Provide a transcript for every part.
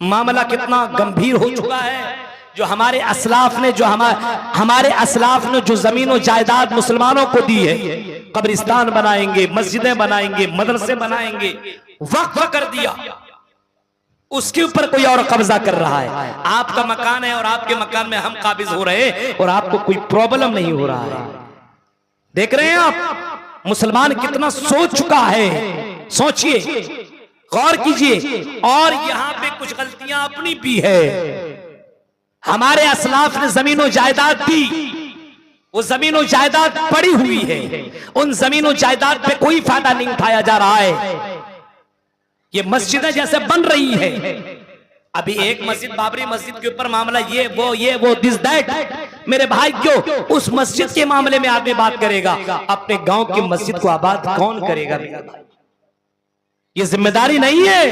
मामला कितना गंभीर हो चुका है। जो हमारे असलाफ ने हमारे असलाफ ने जो जमीन और जायदाद मुसलमानों को दी है, कब्रिस्तान बनाएंगे, मस्जिदें बनाएंगे, मदरसे बनाएंगे, वक्फ कर दिया, उसके ऊपर कोई और कब्जा कर रहा है। आपका मकान है और आपके मकान में हम काबिज हो रहे हैं और आपको कोई प्रॉब्लम नहीं हो रहा है। देख रहे हैं आप मुसलमान कितना सोच चुका है। सोचिए, गौर कीजिए। और यहां पे कुछ गलतियां अपनी भी है। हमारे असलाफ ने जमीन और जायदाद दी, वो जमीन और जायदाद पड़ी हुई है, उन जमीन और जायदाद पे कोई फायदा नहीं उठाया जा रहा है। ये मस्जिदें जैसे बन रही है, अभी एक मस्जिद बाबरी मस्जिद के ऊपर मामला ये वो दिस दैट, मेरे भाई क्यों उस मस्जिद के मामले में आदमी बात करेगा, अपने गांव की मस्जिद को आबाद कौन करेगा? ये जिम्मेदारी नहीं है,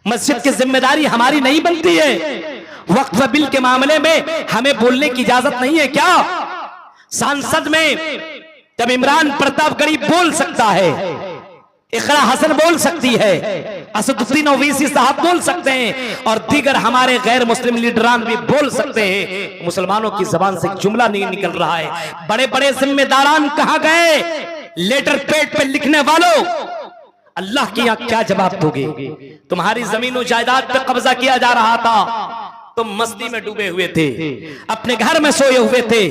मस्जिद की जिम्मेदारी हमारी नहीं बनती है। वक्फ बिल के मामले में हमें बोलने की इजाजत नहीं है क्या? संसद में जब इमरान प्रतापगढ़ी बोल सकता है, इकरा हसन बोल सकती है, असदुद्दीन ओवैसी साहब बोल सकते हैं और दीगर हमारे गैर मुस्लिम लीडरान भी बोल सकते हैं, मुसलमानों की जबान से जुमला नहीं निकल रहा है। बड़े बड़े जिम्मेदारान कहां गए? लेटर पैड पे लिखने वालों, अल्लाह के यहां क्या जवाब दोगे? तुम्हारी जमीन और जायदाद पे कब्जा किया जा रहा था, तुम मस्ती में डूबे हुए थे, अपने घर में सोए हुए थे,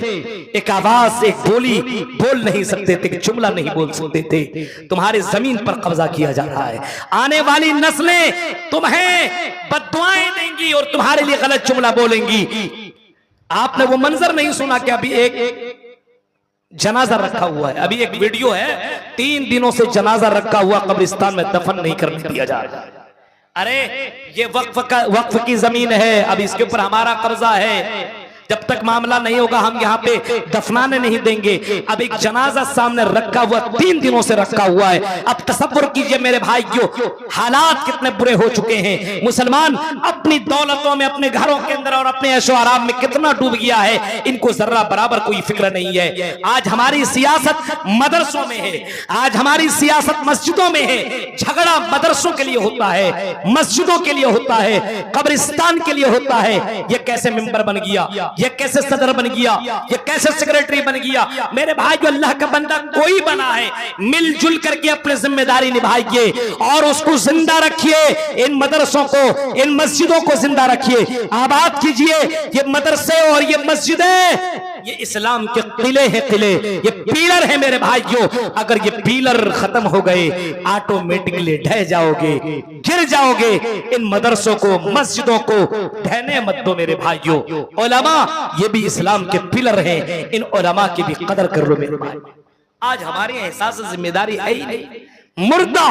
एक आवाज एक बोली बोल नहीं सकते थे, जुमला नहीं बोल सकते थे, तुम्हारी जमीन पर कब्जा किया जा रहा है। आने वाली नस्लें तुम्हें बद्दुआएं देंगी और तुम्हारे लिए गलत जुमला बोलेंगी। आपने वो मंजर नहीं सुना कि अभी एक जनाजा रखा हुआ है, अभी एक वीडियो है, 3 दिनों से जनाजा रखा हुआ कब्रिस्तान में दफन नहीं करने दिया जा रहा है। अरे ये वक्फ की जमीन है, अब इसके ऊपर हमारा कब्जा है, जब तक मामला नहीं होगा हम यहाँ पे दफनाने नहीं देंगे। अब एक जनाजा सामने रखा हुआ, 3 दिनों से रखा हुआ है। अब तसव्वुर कीजिए मेरे भाइयों, हालात कितने बुरे हो चुके हैं। मुसलमान अपनी दौलतों में, अपने घरों के अंदर और अपने ऐशो आराम में कितना डूब गया है, इनको जर्रा बराबर कोई फिक्र नहीं है। आज हमारी सियासत मदरसों में है, आज हमारी सियासत मस्जिदों में है। झगड़ा मदरसों के लिए होता है, मस्जिदों के लिए होता है, कब्रिस्तान के लिए होता है। ये कैसे मिंबर बन गया, ये कैसे सदर बन गया, ये कैसे सेक्रेटरी बन गया? मेरे भाई जो अल्लाह का बंदा कोई बना है, मिलजुल करके अपनी जिम्मेदारी निभाइए और उसको जिंदा रखिए। इन मदरसों को, इन मस्जिदों को जिंदा रखिए, आबाद कीजिए। ये मदरसे और ये मस्जिदें ये इस्लाम के किले हैं, किले, ये पीलर है मेरे भाइयों। अगर ये पीलर खत्म हो गए, ऑटोमेटिकली ढह जाओगे, गिर जाओगे। इन मदरसों को, मस्जिदों को ढहने मत दो मेरे भाइयों। उलमा ये भी इस्लाम के पिलर हैं, इन उलमा की भी कदर कर लो मेरे भाई। आज हमारे एहसास जिम्मेदारी है ही नहीं। मुर्दा,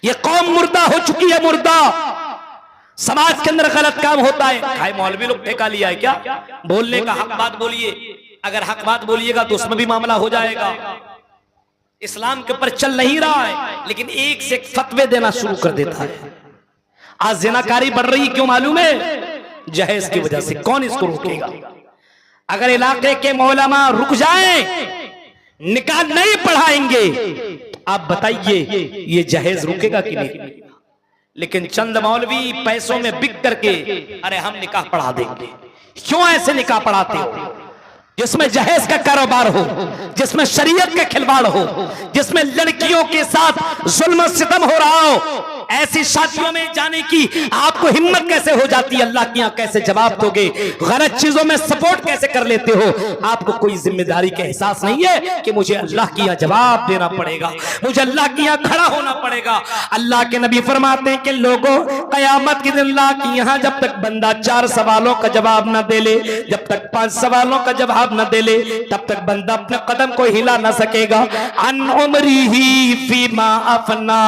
ये कौम मुर्दा हो चुकी है, मुर्दा। समाज के अंदर गलत काम होता है, भाई मौलवी लोग ठेका लिया है क्या? बोलने का हक बात बोलिए, अगर हक बात बोलिएगा तो उसमें भी मामला हो जाएगा। इस्लाम के ऊपर चल नहीं रहा है, लेकिन एक से एक फतवे देना शुरू कर देता है। आज जिनाकारी बढ़ रही, क्यों मालूम है? जहेज की वजह से। कौन इसको रोकेगा? अगर इलाके के मौलमा रुक जाएं, निकाह नहीं पढ़ाएंगे, आप बताइए ये जहेज रुकेगा कि नहीं? लेकिन चंद मौलवी पैसों में बिक करके अरे हम निकाह पढ़ा देंगे। क्यों ऐसे निकाह पढ़ाते हो? जिसमें जहेज का कारोबार हो, जिसमें शरीयत का खिलवाड़ हो, जिसमें लड़कियों के साथ जुल्म सितम हो रहा हो, ऐसी शादियों में जाने की आपको हिम्मत कैसे हो जाती है? अल्लाह के यहाँ कैसे जवाब दोगे? गलत चीजों में सपोर्ट कैसे कर लेते हो? आपको कोई जिम्मेदारी का एहसास नहीं है कि मुझे अल्लाह के यहाँ जवाब देना पड़ेगा, मुझे अल्लाह के यहाँ खड़ा होना पड़ेगा। अल्लाह के नबी फरमाते हैं कि लोगों, कयामत के दिन अल्लाह के यहाँ जब तक बंदा 4 सवालों का जवाब न दे ले, जब तक 5 सवालों का जवाब न दे ले, तब तक बंदा अपने कदम को हिला न सकेगा। अन उम्रिही फीमा अफना,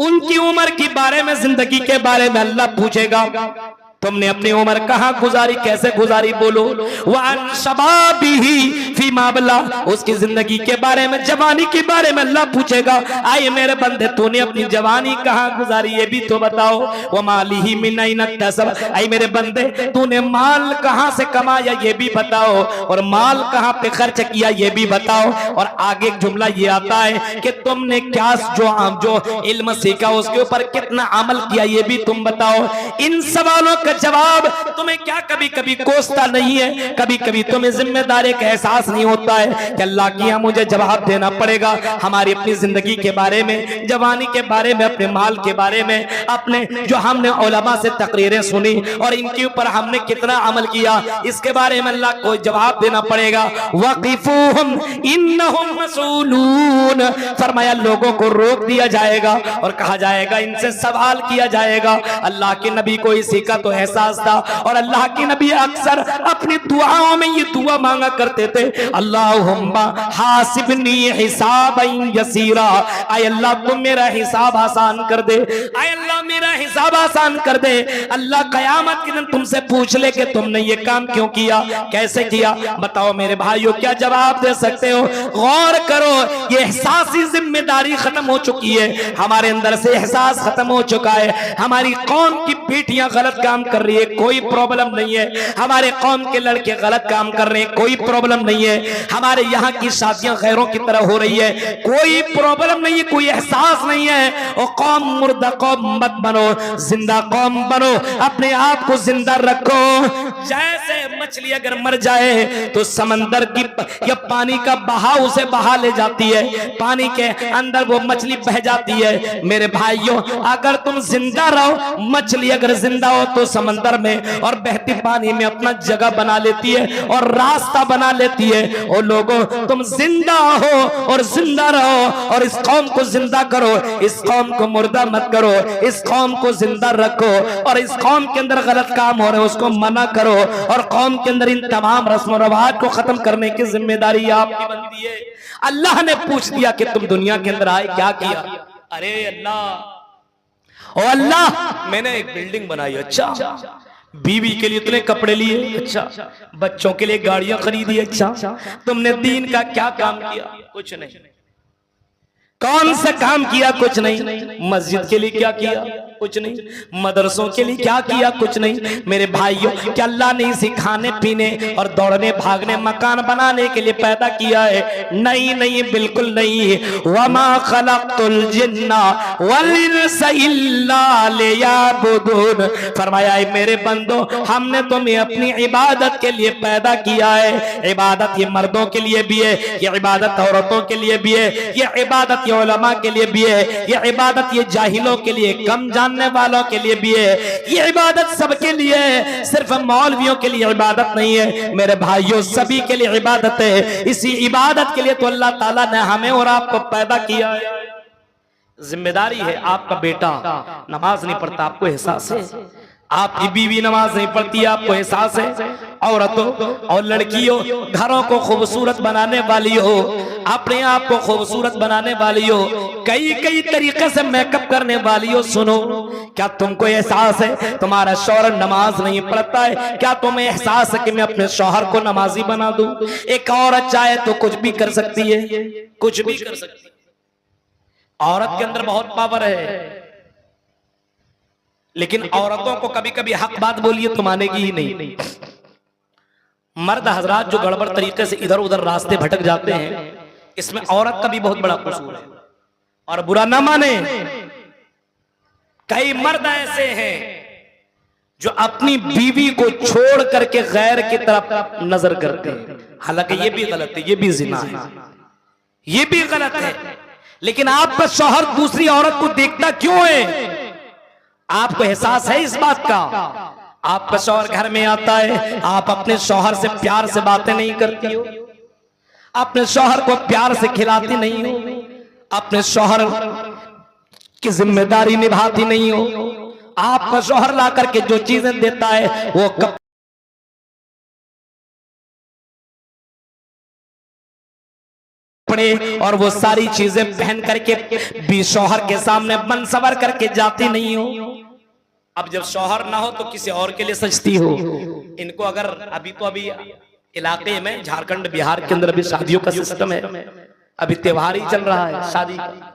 उनकी उम्र के बारे में, जिंदगी के बारे में अल्लाह पूछेगा। तुमने अपनी उम्र कहाँ गुजारी, कैसे गुजारी, बोलो। वान शबाबिही फीमा बला, उसकी जिंदगी के बारे में, जवानी के बारे में अल्लाह पूछेगा। आए मेरे बंदे, तूने अपनी जवानी कहाँ गुजारी, ये भी तो बताओ। वो मालिही मिन ऐन इक्तसब, आए मेरे बंदे, तूने माल कहाँ से कमाया, ये भी बताओ, और माल कहाँ पे खर्च किया, ये भी बताओ। और आगे एक जुमला ये आता है कि तुमने क्या जो इल्म सीखा उसके ऊपर कितना अमल किया, ये भी तुम बताओ। इन सवालों का जवाब तुम्हें क्या कभी कभी कोसता नहीं है, कभी कभी तुम्हें जिम्मेदारी का एहसास नहीं होता है कि अल्लाह की यहाँ मुझे जवाब देना पड़ेगा हमारी अपनी जिंदगी के बारे में, जवानी के बारे में, अपने माल के बारे में, अपने जो हमने उलमा से तकरीरें सुनी और इनके ऊपर हमने कितना अमल किया, इसके बारे में अल्लाह को जवाब देना पड़ेगा। वक़िफूहुम इन्नहुम मसूलून, फरमाया लोगों को रोक दिया जाएगा और कहा जाएगा इनसे सवाल किया जाएगा। अल्लाह के नबी को इसी का तो एहसास था और अल्लाह के नबी अक्सर अपनी दुआओं में ये दुआ मांगा करते थे, अल्लाहुम्मा हासिबनी हिसाबन यसीरा, आय अल्लाह तुम मेरा हिसाब आसान कर दे, आय अल्लाह मेरा हिसाब आसान कर दे। अल्लाह कयामत के दिन तुमसे पूछ ले कि तुमने ये काम क्यों किया, कैसे किया, बताओ मेरे भाइयों, क्या जवाब दे सकते हो? गौर करो, ये एहसासी जिम्मेदारी खत्म हो चुकी है, हमारे अंदर से एहसास खत्म हो चुका है। हमारी कौम की बेटियां गलत काम कर रही है, कोई प्रॉब्लम नहीं है। हमारे कौम के लड़के गलत काम कर रहे हैं, कोई प्रॉब्लम नहीं है। हमारे यहाँ की शादियां गैरों की तरह हो रही है, कोई प्रॉब्लम नहीं है, कोई एहसास नहीं है। और कौम मुर्दा कौम मत बनो, जिंदा कौम बनो, अपने आप को जिंदा रखो। जैसे मछली अगर मर जाए तो समंदर की या पानी का बहाव उसे बहा ले जाती है, पानी के अंदर वो मछली बह जाती है। मेरे भाइयों, अगर तुम जिंदा रहो, मछली अगर जिंदा हो तो समंदर में और बहती पानी में अपना जगह बना लेती है और रास्ता बना लेती है। और लोगों, तुम जिंदा हो और जिंदा रहो और इस कौम को जिंदा करो, इस कौम को मुर्दा मत करो, इस कौम को जिंदा रखो। और इस कौम के अंदर गलत काम हो रहे हैं उसको मना करो और कौम के अंदर इन तमाम रस्म रवाज को खत्म करने की जिम्मेदारी आपकी बनती है। अल्लाह ने पूछ दिया कि तुम दुनिया के अंदर आए क्या किया? अरे अल्लाह, ओ अल्लाह, मैंने एक बिल्डिंग बनाई, अच्छा, बीवी के लिए इतने कपड़े लिए, अच्छा, बच्चों के लिए गाड़ियां खरीदी, अच्छा, तुमने दीन का क्या काम किया? कुछ नहीं। कौन सा काम किया? कुछ नहीं। मस्जिद के लिए क्या किया? कुछ नहीं। मदरसों के लिए क्या किया? कुछ नहीं। मेरे भाइयों, क्या अल्लाह ने इसे खाने पीने और दौड़ने भागने मकान बनाने के लिए पैदा किया है? नहीं नहीं, बिल्कुल नहीं। वमा खलक़तुल जिन्ना वल इंसा इल्ला लियअबुदून, फरमाया मेरे बंदो, हमने तुम्हें अपनी इबादत के लिए पैदा किया है। इबादत ये मर्दों के लिए भी है, ये इबादत औरतों के लिए भी है, ये इबादत ये उलमा के लिए भी है, ये इबादत ये जाहिलों के लिए, कम जानने वालों के लिए भी है, ये इबादत सबके लिए है, सिर्फ मौलवियों के लिए इबादत नहीं है। मेरे भाइयों, सभी के लिए इबादत है। इसी इबादत के लिए तो अल्लाह ताला ने हमें और आपको पैदा किया है। जिम्मेदारी है। आपका बेटा नमाज नहीं पढ़ता, आपको एहसास है? आपकी बीवी नमाज नहीं पढ़ती, आपको एहसास है? औरतों और लड़कियों, घरों को खूबसूरत बनाने वाली हो, अपने आप को खूबसूरत बनाने वाली हो, कई कई तरीके से मेकअप करने वाली हो, सुनो, क्या तुमको एहसास है तुम्हारा शौहर नमाज नहीं पढ़ता है? क्या तुम्हें एहसास है कि मैं अपने शौहर को नमाजी बना दूं? एक औरत चाहे तो कुछ भी कर सकती है, कुछ भी कर सकती है। औरत के अंदर बहुत पावर है, लेकिन औरतों को कभी कभी हक बात बोलिए तो मानेगी ही नहीं। मर्द हजरात जो गड़बड़ तरीके से इधर उधर रास्ते भटक जाते हैं, इसमें औरत का भी बहुत बड़ा कसूर है, और बुरा ना माने। कई मर्द ऐसे हैं जो अपनी बीवी को छोड़ करके गैर की तरफ नजर करते हैं, हालांकि ये भी गलत है, ये भी जिना है, ये भी गलत है। लेकिन आपका शौहर दूसरी औरत को देखता क्यों है? आपको एहसास है इस बात का? आपका शौहर घर में आता है, आप अपने शौहर से प्यार से बातें नहीं करती हो, अपने शौहर को प्यार से खिलाती नहीं हो, अपने शौहर की जिम्मेदारी निभाती नहीं हो। आपका शौहर ला करके जो चीजें देता है वो कपड़े और वो सारी चीजें पहन करके भी शौहर के सामने बन सवर करके जाती नहीं हो। अब जब शौहर ना हो तो किसी और के लिए सजती हो। इनको अगर अभी इलाके में झारखंड बिहार के अंदर अभी शादियों का सिस्टम है, अभी त्योहार ही चल रहा है शादी का।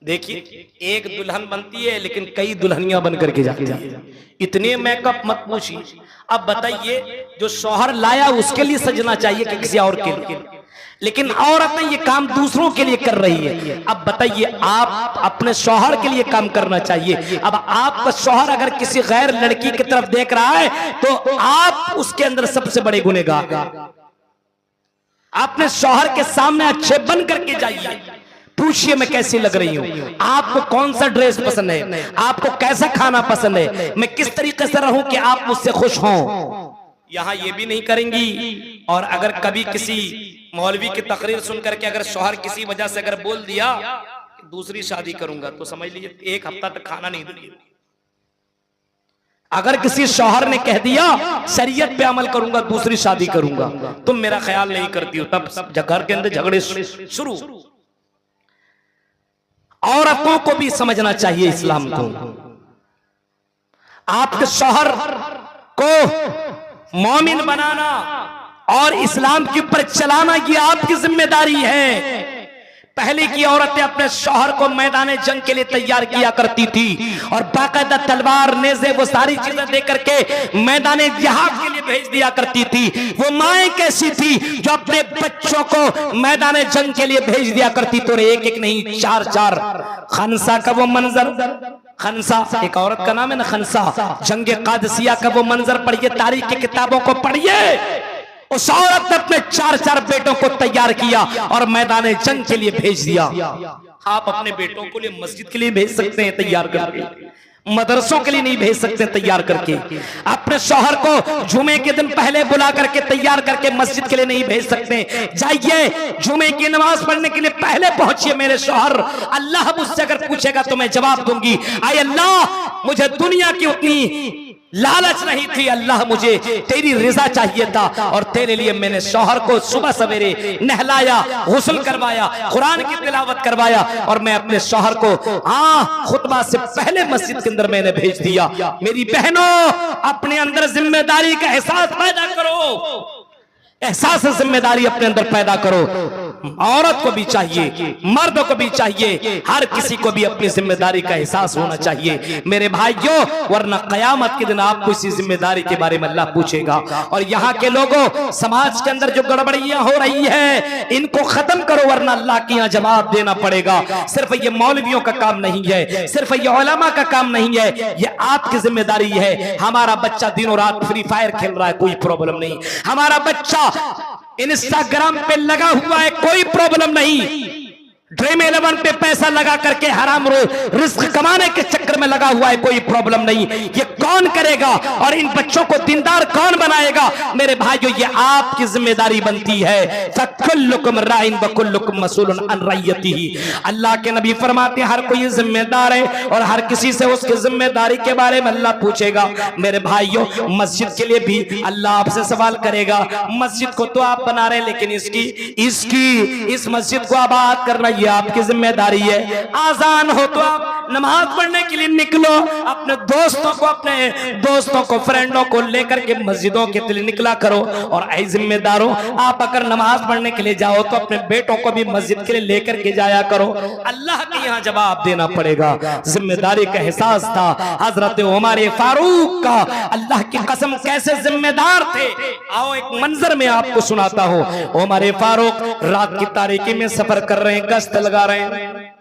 देखिए एक दुल्हन बनती है लेकिन कई दुल्हनियां बन करके जाती है, इतने मेकअप मत पूछिए। अब बताइए जो शौहर लाया उसके लिए सजना चाहिए कि किसी और के लिए, लेकिन औरतें ये काम दूसरों के लिए कर रही है। अब बताइए आप अपने शौहर के लिए काम करना चाहिए। अब आपका शौहर अगर किसी गैर लड़की की तरफ देख रहा है तो आप उसके अंदर सबसे बड़े गुनहगार। अपने शौहर के सामने अच्छे बन करके जाइए, पूछिए मैं कैसी लग रही हूं, आपको कौन सा ड्रेस पसंद है, आपको कैसा खाना पसंद है, मैं किस तरीके से रहूं कि आप मुझसे खुश हों। यहां ये भी नहीं करेंगी। और अगर कभी किसी मौलवी की तकरीर सुन करके अगर शौहर किसी वजह से अगर बोल दिया कि दूसरी शादी करूंगा, तो समझ लीजिए 1 हफ्ता तक खाना नहीं दूंगी। अगर किसी शौहर ने कह दिया शरीयत पे अमल करूंगा, दूसरी शादी करूंगा, तुम मेरा ख्याल नहीं करती हो, तब घर के अंदर झगड़े शुरू। औरतों को भी समझना चाहिए इस्लाम को। आपके शौहर को मोमिन बनाना और इस्लाम के ऊपर चलाना ये आपकी जिम्मेदारी है। पहले की औरतें अपने शौहर को मैदान जंग के लिए तैयार किया करती थी और बाकायदा तलवार नेज़े वो सारी चीजें दे करके मैदान जिहाद के लिए भेज दिया करती थी। वो माएँ कैसी थी जो अपने बच्चों को मैदान जंग के लिए भेज दिया करती, तो एक एक नहीं 4-4। खनसा का वो मंजर, खनसा एक औरत का नाम है ना, खनसा, जंगे कादसिया का वो मंजर पढ़िए, तारीख की किताबों को पढ़िए। उस औरत ने अपने 4-4 बेटों को तैयार किया और मैदान जंग के लिए भेज दिया। आप अपने बेटों को लिए मस्जिद के लिए भेज सकते हैं तैयार करके, मदरसों के लिए नहीं भेज सकते तैयार करके। अपने शौहर को जुमे के दिन पहले बुला करके तैयार करके मस्जिद के लिए नहीं भेज सकते। जाइए जुमे की नमाज पढ़ने के लिए पहले पहुंचिए मेरे शौहर, अल्लाह मुझसे अगर पूछेगा तो मैं जवाब दूंगी, आए अल्लाह मुझे दुनिया की उतनी लालच नहीं थी, अल्लाह मुझे तेरी रिजा चाहिए था, और तेरे लिए मैंने शौहर को सुबह सवेरे नहलाया, गुस्ल करवाया, कुरान की तिलावत करवाया, और मैं अपने शौहर को खुतबा से पहले मस्जिद के अंदर मैंने भेज दिया। मेरी बहनों, अपने अंदर जिम्मेदारी का एहसास पैदा करो, एहसास जिम्मेदारी अपने अंदर पैदा करो। औरत को भी चाहिए, मर्द को भी चाहिए, हर किसी को भी अपनी जिम्मेदारी का एहसास होना चाहिए मेरे भाइयों, वरना कयामत के दिन आपको इसी जिम्मेदारी के बारे में अल्लाह पूछेगा। और यहाँ के लोगों, समाज के अंदर जो गड़बड़ियां हो रही है इनको खत्म करो, वरना अल्लाह के यहाँ जवाब देना पड़ेगा। सिर्फ ये मौलवियों का काम नहीं है, सिर्फ ये उलमा का काम नहीं है, ये आपकी जिम्मेदारी है। हमारा बच्चा दिनों रात फ्री फायर खेल रहा है, कोई प्रॉब्लम नहीं। हमारा बच्चा इंस्टाग्राम पे लगा हुआ है, कोई प्रॉब्लम नहीं। ड्रीम 11 पे पैसा लगा करके हराम रिस्क कमाने के चक्कर में लगा हुआ है, कोई प्रॉब्लम नहीं। ये कौन करेगा और इन बच्चों को दीनदार कौन बनाएगा? मेरे भाइयों, ये आपकी जिम्मेदारी बनती है। फकुल्लुकुम राइन वकुल्लुकुम मसूलुन अन रइयतिही। अल्लाह के नबी फरमाते हैं हर कोई जिम्मेदार है और हर किसी से उसकी जिम्मेदारी के बारे में अल्लाह पूछेगा। मेरे भाइयों, मस्जिद के लिए भी अल्लाह आपसे सवाल करेगा। मस्जिद को तो आप बना रहे, लेकिन इस मस्जिद को आबाद करना ये आपकी जिम्मेदारी है। आजान हो तो आप नमाज पढ़ने के लिए निकलो, अपने दोस्तों को फ्रेंडों को लेकर के मस्जिदों के लिए निकला करो। और ऐ जिम्मेदारों, आप अगर नमाज पढ़ने के लिए जाओ तो अपने बेटों को भी मस्जिद के लिए लेकर के जाया करो। अल्लाह के यहाँ जवाब देना पड़ेगा। जिम्मेदारी का एहसास था हजरत उमर फारूक का, अल्लाह की कसम कैसे जिम्मेदार थे। आओ एक मंजर में आपको सुनाता हूँ। उमर फारूक रात की तारीकी में सफर कर रहे हैं, गश्त लगा रहे हैं,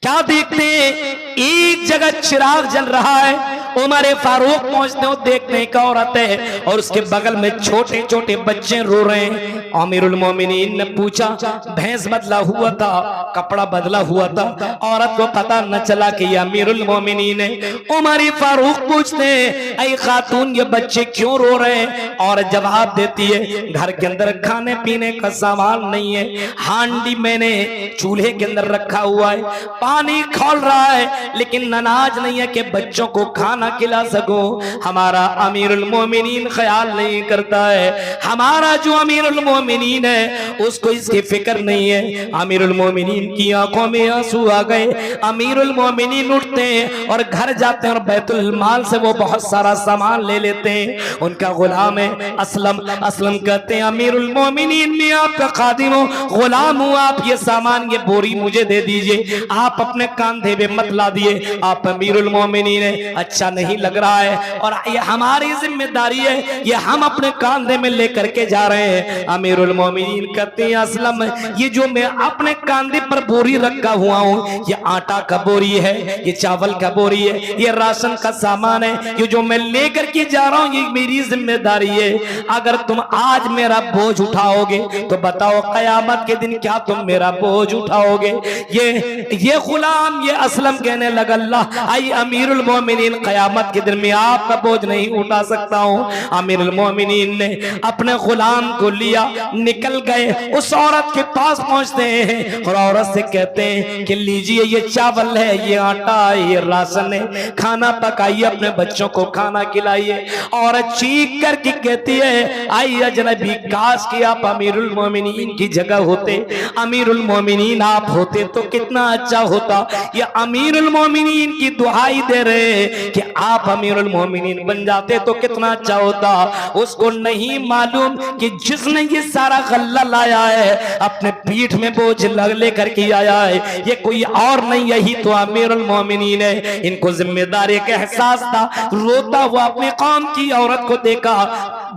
क्या देखते हैं एक जगह चिराग जल रहा है। उमर फारूक पहुंचते हो, देखते हैं एक औरत है और उसके बगल में छोटे छोटे बच्चे रो रहे हैं। अमीरुल मोमिनीन ने पूछा, भैंस बदला हुआ था, कपड़ा बदला हुआ था, औरत को पता न चला कि ये अमीरुल मोमिनीन है। उमर फारूक पूछते हैं, ऐ खातून ये बच्चे क्यों रो रहे हैं? और जवाब देती है, घर के अंदर खाने पीने का सामान नहीं है, हांडी मैंने चूल्हे के अंदर रखा हुआ है, पानी खौल रहा है, लेकिन अनाज नहीं है कि बच्चों को खाना खाना खिला सकूं, हमारा अमीरुल मोमिनीन ख्याल नहीं करता है। हमारा जो अमीरुल मोमिनीन है उसको इसकी फिक्र नहीं है। अमीरुल मोमिनीन की आंखों में आंसू आ गए। अमीरुल मोमिनीन उठते हैं और घर जाते हैं और बैतुल माल से वो बहुत सारा सामान ले लेते हैं। उनका गुलाम है असलम। असलम कहते हैं अमीरुल मोमिनीन, मैं आपका खादिम हूं, गुलाम हूं, आप ये सामान, ये बोरी मुझे दे दीजिए, आप अपने कंधे पे मत ला दिए, आप अमीरुल मोमिनीन है, अच्छा नहीं लग रहा है और ये हमारी जिम्मेदारी है, ये हम अपने कंधे में लेकर के जा रहे हैं। अमीरुल मोमिनीन कहते हैं असलम, ये जो मैं अपने कंधे पर बोरी रखा हुआ हूं, ये आटा का बोरी है, ये चावल का बोरी है, ये राशन का सामान है, ये जो मैं लेकर के जा रहा हूं ये मेरी जिम्मेदारी है। अगर तुम आज मेरा बोझ उठाओगे तो बताओ कयामत के दिन क्या तुम मेरा बोझ उठाओगे? ये गुलाम, ये असलम कहने लगा अल्लाह आई अमीरुल मोमिनीन, कयामत के दिन में आपका बोझ नहीं उठा सकता हूं। अमीरुल मोमिनीन ने अपने गुलाम को लिया, निकल गए, उस औरत के पास पहुंचते हैं और औरत से कहते हैं कि लीजिए ये चावल है, ये आटा है, ये राशन है, खाना पकाइए, अपने बच्चों को खाना खिलाइए। औरत चीख करके कहती है आई अजनबी, काश कि आप अमीरुल मोमिनीन की जगह होते, अमीरुल मोमिनीन आप होते तो कितना अच्छा होता। ये अमीरुल मोमिनीन की दुहाई दे रहे हैं कि आप अमीरुल मोमिनीन बन जाते तो कितना अच्छा होता। उसको नहीं मालूम कि जिसने ये सारा गल्ला लाया है अपने पीठ में बोझ लेकर के आया है, ये कोई और नहीं, यही तो अमीरुल मोमिनीन है। इनको जिम्मेदारी का एहसास था। रोता हुआ अपने कौम की औरत को देखा,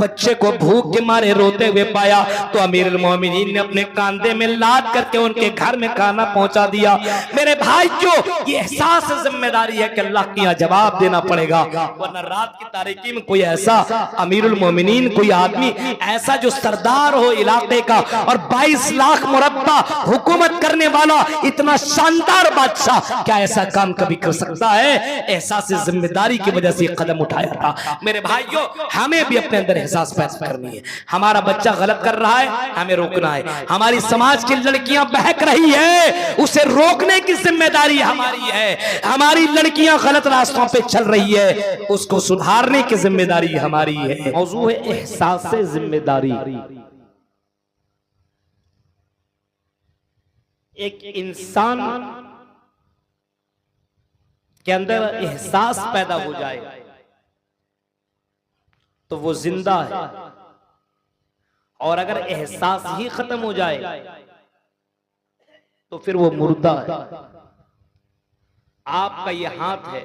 बच्चे को भूख के मारे रोते हुए पाया तो अमीरुल मोमिनीन ने अपने कांधे में लाद करके उनके घर में खाना पहुंचा दिया। मेरे भाइयों, ये एहसास जिम्मेदारी है कि अल्लाह के यहाँ जवाब देना पड़ेगा, वरना रात की तारीकी में कोई ऐसा अमीरुल मोमिनीन, कोई आदमी ऐसा जो सरदार हो इलाके का और 22 लाख मुरब्बा हुकूमत करने वाला इतना शानदार बादशाह, क्या ऐसा काम कभी कर सकता है? एहसास जिम्मेदारी की वजह से कदम उठाया था। मेरे भाइयों, हमें भी अपने अंदर एहसास पैदा करनी है। हमारा बच्चा गलत कर रहा है, हमें रोकना है। हमारी समाज की लड़कियां बहक रही है, उसे रोकने की जिम्मेदारी हमारी है। हमारी लड़कियां गलत रास्तों पे चल रही है, उसको सुधारने की जिम्मेदारी हमारी है। मौजू है एहसास से जिम्मेदारी। एक इंसान के अंदर एहसास पैदा हो जाए तो वो जिंदा है, और अगर एहसास ही खत्म हो जाए तो फिर वो मुर्दा है। आपका ये हाथ है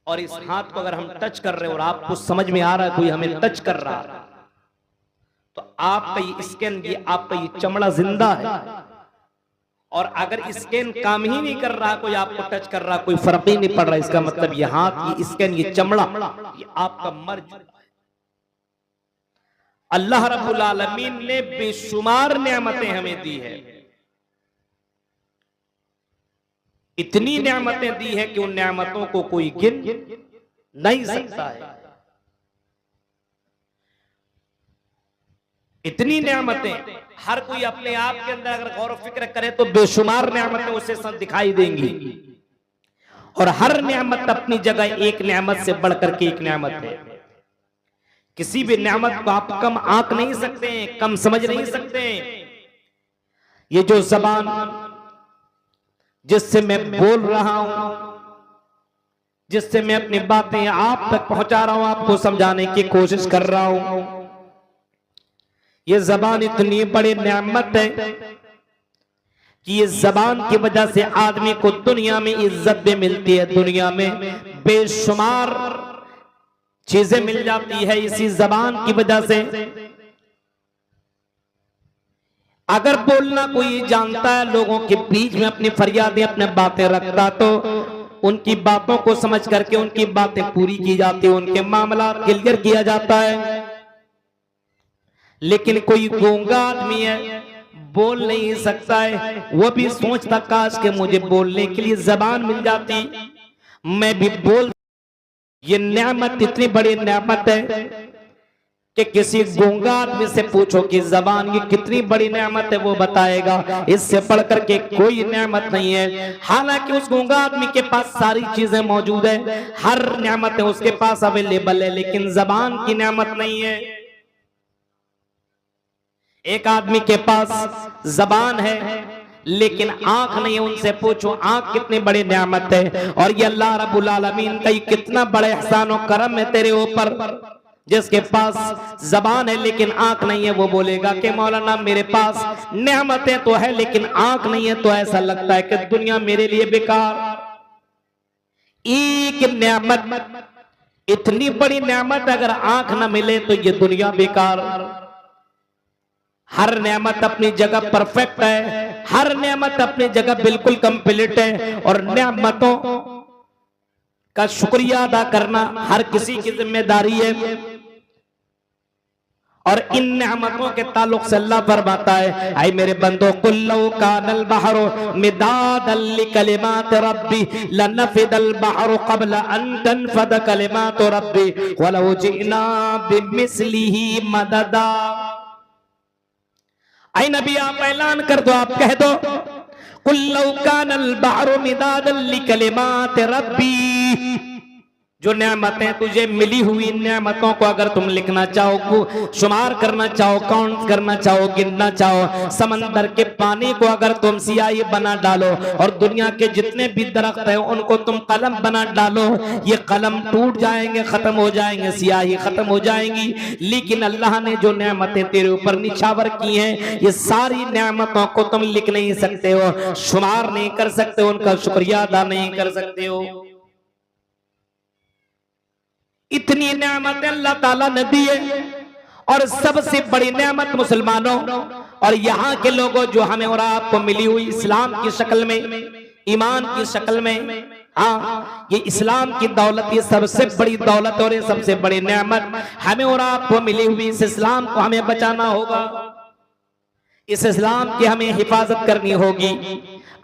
और इस हाथ को अगर हम टच कर रहे हैं और आपको समझ में आ रहा है कोई हमें टच कर रहा है, तो आपका ये स्कैन, ये आपका ये चमड़ा जिंदा है। और अगर स्कैन काम ही नहीं कर रहा, कोई आपको टच कर रहा, कोई फर्क ही नहीं पड़ रहा, इसका मतलब ये हाथ, ये स्कैन, ये चमड़ा, ये आपका मर चुका है। अल्लाह रब्बुल आलमीन ने बेशुमार नेमतें हमें दी है, इतनी नेमतें दी है कि उन नेमतों को कोई गिन नहीं सकता है। इतनी नेमतें हर कोई अपने आप के अंदर अगर गौर फिक्र करे तो बेशुमार नेमतें उसे दिखाई देंगी, और हर नेमत अपनी जगह एक नेमत से बढ़कर के एक नेमत है। किसी भी नेमत को आप कम आंक नहीं सकते, कम समझ नहीं सकते। ये जो जबान जिससे मैं बोल रहा हूं, जिससे मैं अपनी बातें आप तक पहुंचा रहा हूं, आपको समझाने की कोशिश कर रहा हूं, ये जबान इतनी बड़ी नेमत है कि ये जबान की वजह से आदमी को दुनिया में इज्जत भी मिलती है, दुनिया में बेशुमार चीजें मिल जाती है इसी जबान की वजह से। अगर बोलना कोई जानता है, लोगों के बीच में अपनी फरियादें, अपने बातें रखता, तो उनकी बातों को समझ करके उनकी बातें पूरी की जाती है, उनके मामला क्लियर किया जाता है। लेकिन कोई गूंगा आदमी है, बोल नहीं सकता है, वो भी सोचता काश कि मुझे बोलने के लिए जबान मिल जाती, मैं भी बोल। ये नेमत इतनी बड़ी नेमत है कि किसी गूंगा आदमी से पूछो कि जबान की कितनी बड़ी नेमत है, वो बताएगा इससे बढ़ करके कोई नेमत नहीं है। हालांकि उस गूंगा आदमी के पास सारी चीजें मौजूद है, हर नेमत है उसके पास अवेलेबल है, लेकिन जबान की नेमत नहीं है। एक आदमी के पास जबान है लेकिन आंख नहीं है, उनसे पूछो आंख कितनी बड़ी नेमत है। और ये अल्लाह रब्बुल आलमीन का कितना बड़ा एहसान और करम है तेरे ऊपर। जिसके पास जबान है लेकिन आंख नहीं है, वो बोलेगा कि मौलाना मेरे पास नेमतें तो है लेकिन आंख नहीं है, तो ऐसा लगता है कि दुनिया मेरे लिए बेकार। एक नेमत, इतनी बड़ी नेमत अगर आंख ना मिले तो ये दुनिया बेकार। हर नेमत अपनी जगह परफेक्ट है, हर नेमत अपनी जगह बिल्कुल कंप्लीट है, और नेमतों का शुक्रिया अदा करना हर किसी की जिम्मेदारी है। और इन नेमतों के ताल्लुक से अल्लाह फरमाता है, ऐ मेरे बंदो कुल्लू कानल बहरु मिदादल लिकलिमात रब्बी लनफिदल बहरु क़ब्ल अन तनफद कलिमात रब्बी वलौ जिना बिमिस्लिही मददा। ऐ नबी आप ऐलान कर दो, आप कह दो कुल्लू कानल बहरु मिदादल लिकलिमात रब्बी, जो नेमतें तुझे मिली हुई नेमतों को अगर तुम लिखना चाहो, शुमार करना चाहो, काउंट करना चाहो, गिनना चाहो, समंदर के पानी को अगर तुम सियाही बना डालो और दुनिया के जितने भी दरख्त हैं उनको तुम कलम बना डालो, ये कलम टूट जाएंगे, खत्म हो जाएंगे, सियाही खत्म हो जाएंगी। लेकिन अल्लाह ने जो नेमतें तेरे ऊपर निछावर की हैं, ये सारी नेमतों को तुम लिख नहीं सकते हो, शुमार नहीं कर सकते हो, उनका शुक्रिया अदा नहीं कर सकते हो। इतनी नेमत अल्लाह ताला ने दी है। और सबसे बड़ी नेमत मुसलमानों और यहाँ के लोगों जो हमें और आपको मिली हुई इस्लाम की शक्ल में, ईमान की शक्ल में, हाँ ये इस्लाम की दौलत, ये सबसे बड़ी दौलत और ये सबसे बड़ी नेमत हमें और आपको मिली हुई। इस इस्लाम को हमें बचाना होगा, इस इस्लाम की हमें हिफाजत करनी होगी,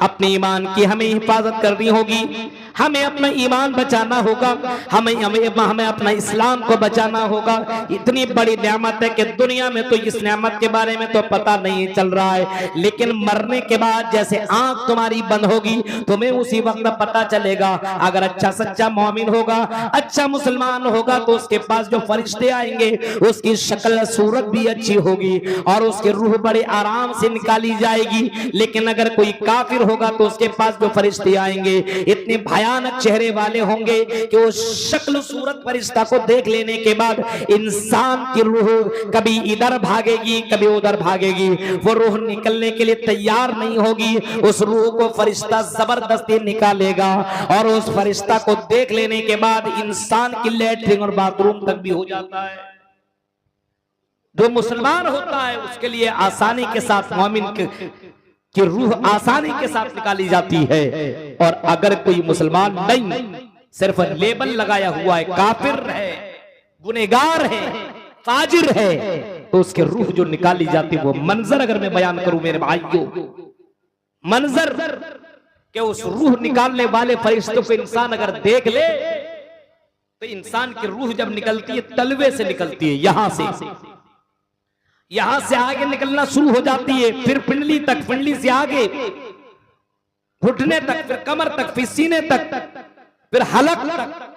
अपने ईमान की हमें हिफाजत करनी होगी, हमें अपना ईमान बचाना होगा, हमें अपना इस्लाम को बचाना होगा। इतनी बड़ी नेमत है कि दुनिया में तो इस नेमत के बारे में तो पता नहीं चल रहा है, लेकिन मरने के बाद जैसे आंख तुम्हारी बंद होगी तुम्हें उसी वक्त पता चलेगा। अगर अच्छा सच्चा मोमिन होगा, अच्छा मुसलमान होगा, तो उसके पास जो फरिश्ते आएंगे उसकी शक्ल सूरत भी अच्छी होगी और उसकी रूह बड़े आराम से निकाली जाएगी। लेकिन अगर कोई काफिर होगा तो उसके पास जो फरिश्ते आएंगे इतने भयानक चेहरे वाले होंगे कि वो शक्ल सूरत फरिश्ता को देख लेने के बाद इंसान की रूह कभी इधर भागेगी कभी उधर भागेगी, वो रूह निकलने के लिए तैयार नहीं होगी। उस रूह को फरिश्ता जबरदस्ती निकालेगा और उस फरिश्ता को देख लेने के बाद इंसान की लैट्रिन और बाथरूम तक भी हो जाता है। जो मुसलमान होता है उसके लिए आसानी के साथ मोमिन की रूह आसानी के साथ निकाली जाती है। और अगर कोई मुसलमान नहीं, सिर्फ लेबल लगाया हुआ है, काफिर है, गुनहगार है, फाजिर है, तो उसके रूह जो निकाली जाती है वो मंजर अगर मैं बयान करूं मेरे भाइयों, मंजर के उस रूह निकालने वाले फरिश्तों को इंसान अगर देख ले तो इंसान की रूह जब निकलती है तलवे से निकलती है, यहां से आगे निकलना शुरू हो जाती है, फिर पिंडली तक, पिंडली से आगे घुटने तक, फिर कमर तक, फिर सीने तक, फिर हलक तक,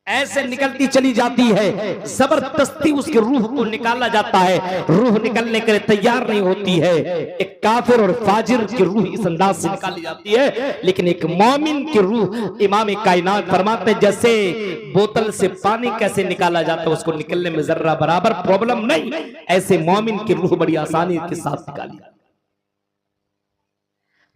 ऐसे निकलती चली जाती है। जबरदस्ती उसकी रूह को निकाला जाता है, रूह निकलने के लिए तैयार नहीं होती है। एक काफिर और फाजिर की रूह इस अंदाज से निकाली जाती है, लेकिन एक मोमिन की रूह इमाम कायनात फरमाते हैं जैसे बोतल से पानी कैसे निकाला जाता है उसको निकलने में जर्रा बराबर प्रॉब्लम नहीं, ऐसे मोमिन की रूह बड़ी आसानी के साथ निकाली।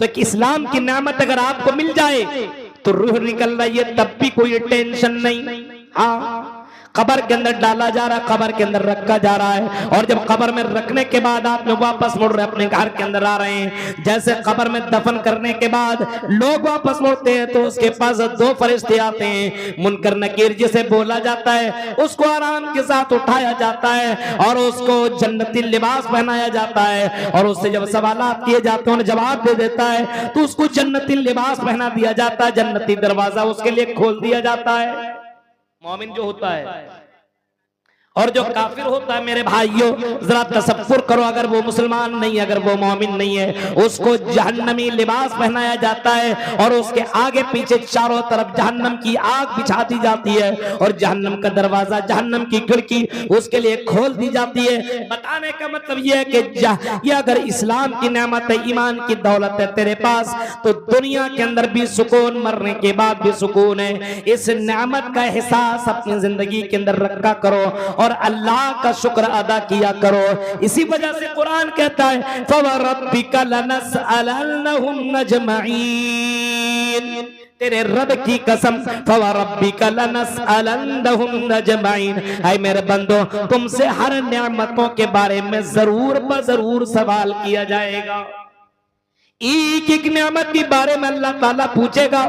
तो एक इस्लाम की नेमत अगर आपको मिल जाए तो रूह निकल रही है तब भी कोई टेंशन नहीं। हाँ, कब्र के अंदर डाला जा रहा है, कब्र के अंदर रखा जा रहा है, और जब कब्र में रखने के बाद आप लोग वापस मुड़ रहे अपने घर के अंदर आ रहे हैं, जैसे कब्र में दफन करने के बाद लोग वापस मुड़ते हैं तो उसके पास दो फरिश्ते आते हैं, मुनकर नकीर जिसे बोला जाता है, उसको आराम के साथ उठाया जाता है और उसको जन्नती लिबास पहनाया जाता है, और उससे जब सवालात किए जाते हैं जवाब दे देता है तो उसको जन्नती लिबास पहना दिया जाता है, जन्नती दरवाजा उसके लिए खोल दिया जाता है। मोमिन जो होता है और जो काफिर होता है मेरे भाइयों, जरा तसव्वुर करो, अगर वो मुसलमान नहीं, अगर वो मोमिन नहीं है, उसको जहन्नमी लिबास पहनाया जाता है और उसके आगे पीछे चारों तरफ जहन्नम की आग बिछा दी जाती है और जहन्नम का दरवाजा, जहन्नम की खिड़की उसके लिए खोल दी जाती है। बताने का मतलब यह है कि ये अगर इस्लाम की नेमत है, ईमान की दौलत है तेरे पास, तो दुनिया के अंदर भी सुकून, मरने के बाद भी सुकून है। इस नेमत का एहसास अपनी जिंदगी के अंदर रखा करो और अल्लाह का शुक्र अदा किया करो। इसी वजह से कुरान कहता है फवरब्बिका लनसअलन्नहुम अजमईन, तेरे रब की कसम, फवरब्बिका लनसअलन्नहुम अजमईन, ऐ मेरे बंदो तुमसे हर नेमतों के बारे में जरूर बजरूर सवाल किया जाएगा। एक एक नेमत के बारे में अल्लाह ताला पूछेगा।